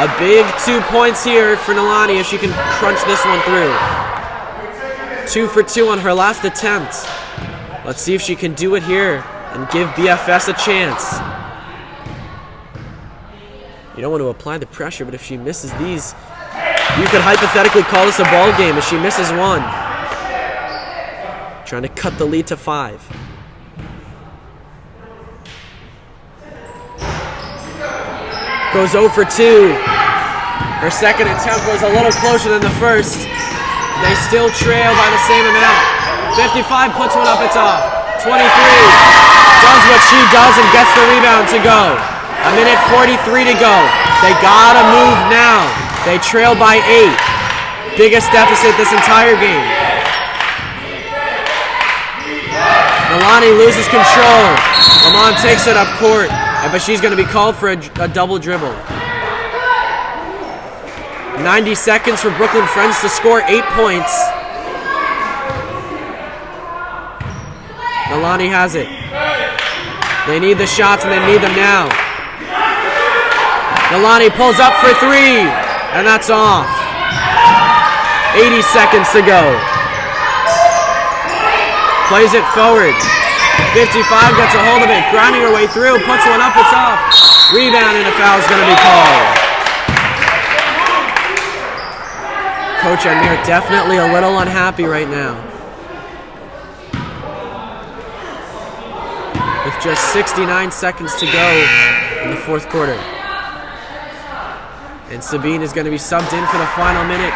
A big 2 points here for Nalani if she can crunch this one through. 2 for 2 on her last attempt. Let's see if she can do it here and give BFS a chance. You don't want to apply the pressure, but if she misses these, you could hypothetically call this a ball game if she misses one. Trying to cut the lead to 5. Goes 0 for 2. Her second attempt was a little closer than the first. They still trail by the same amount. 55 puts one up, it's off. 23 does what she does and gets the rebound to go. 1:43 to go. They gotta move now. They trail by 8. Biggest deficit this entire game. Nalani loses control. Leman takes it up court, but she's going to be called for a double dribble. 90 seconds for Brooklyn Friends to score 8 points. Nalani has it. They need the shots and they need them now. Nalani pulls up for 3, and that's off. 80 seconds to go. Plays it forward. 55 gets a hold of it, grinding her way through, puts one up, it's off. Rebound, and a foul is going to be called. Coach Amir definitely a little unhappy right now. With just 69 seconds to go in the 4th quarter. And Sabine is going to be subbed in for the final minute.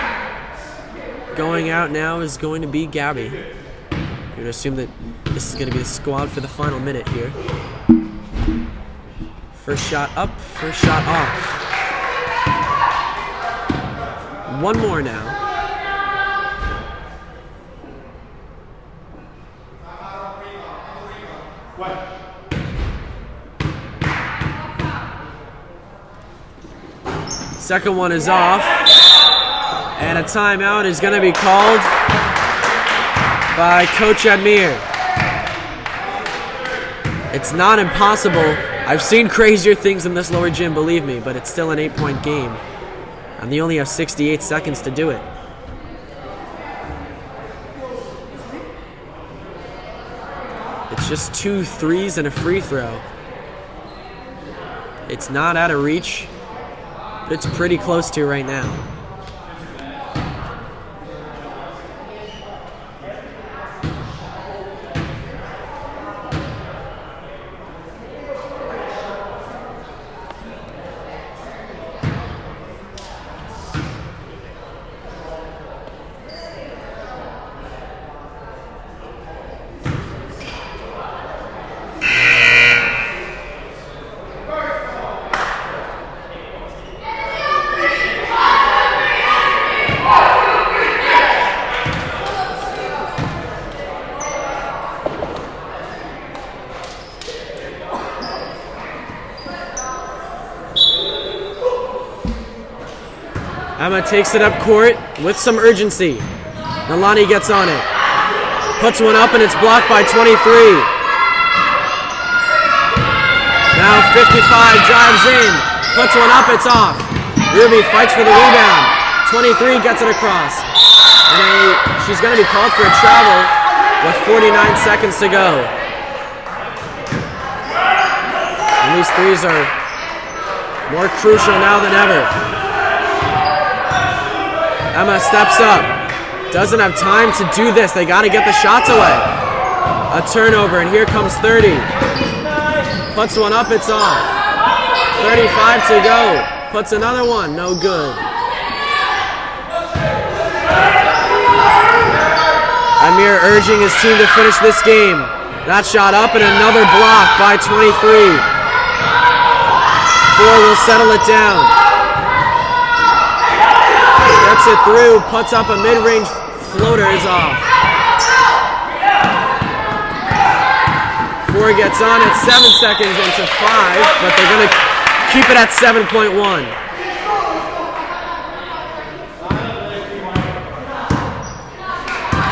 Going out now is going to be Gabby. You're going to assume that this is going to be the squad for the final minute here. First shot up, first shot off. One more now. Second one is off. And a timeout is going to be called by Coach Amir. It's not impossible. I've seen crazier things in this lower gym, believe me, but it's still an 8-point game. And they only have 68 seconds to do it. It's just 2 threes and a free throw. It's not out of reach, but it's pretty close to right now. Emma takes it up court with some urgency. Nalani gets on it. Puts one up and it's blocked by 23. Now 55 drives in. Puts one up, it's off. Ruby fights for the rebound. 23 gets it across. And she's going to be called for a travel with 49 seconds to go. And these threes are more crucial now than ever. Emma steps up. Doesn't have time to do this. They got to get the shots away. A turnover, and here comes 30. Puts one up, it's off. 35 to go. Puts another one, no good. Amir urging his team to finish this game. That shot up and another block by 23. 4 will settle it down. Gets it through, puts up a mid-range floater, is off. 4 gets on at 7 seconds into 5, but they're going to keep it at 7.1.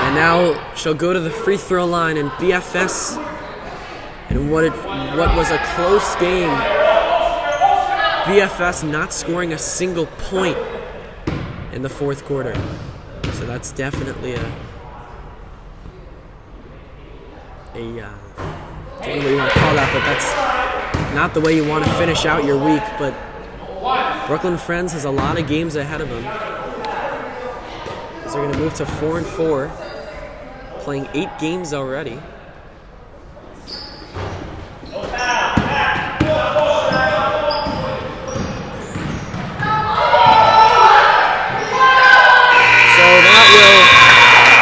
And now she'll go to the free throw line, and BFS, in what was a close game, BFS not scoring a single point in the fourth quarter. So that's definitely I don't know what you want to call that, but that's not the way you want to finish out your week. But Brooklyn Friends has a lot of games ahead of them. So they're going to move to 4-4, playing 8 games already.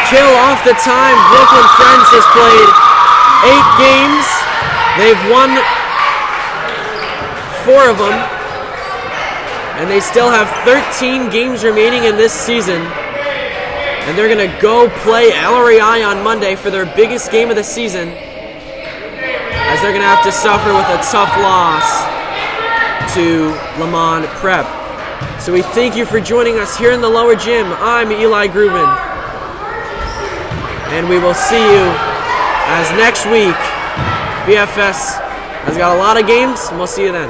Kill off the time. Brooklyn Friends has played 8 games. They've won 4 of them. And they still have 13 games remaining in this season. And they're going to go play LREI on Monday for their biggest game of the season, as they're going to have to suffer with a tough loss to Leman Prep. So we thank you for joining us here in the lower gym. I'm Eli Grubin. And we will see you as next week. BFS has got a lot of games, and we'll see you then.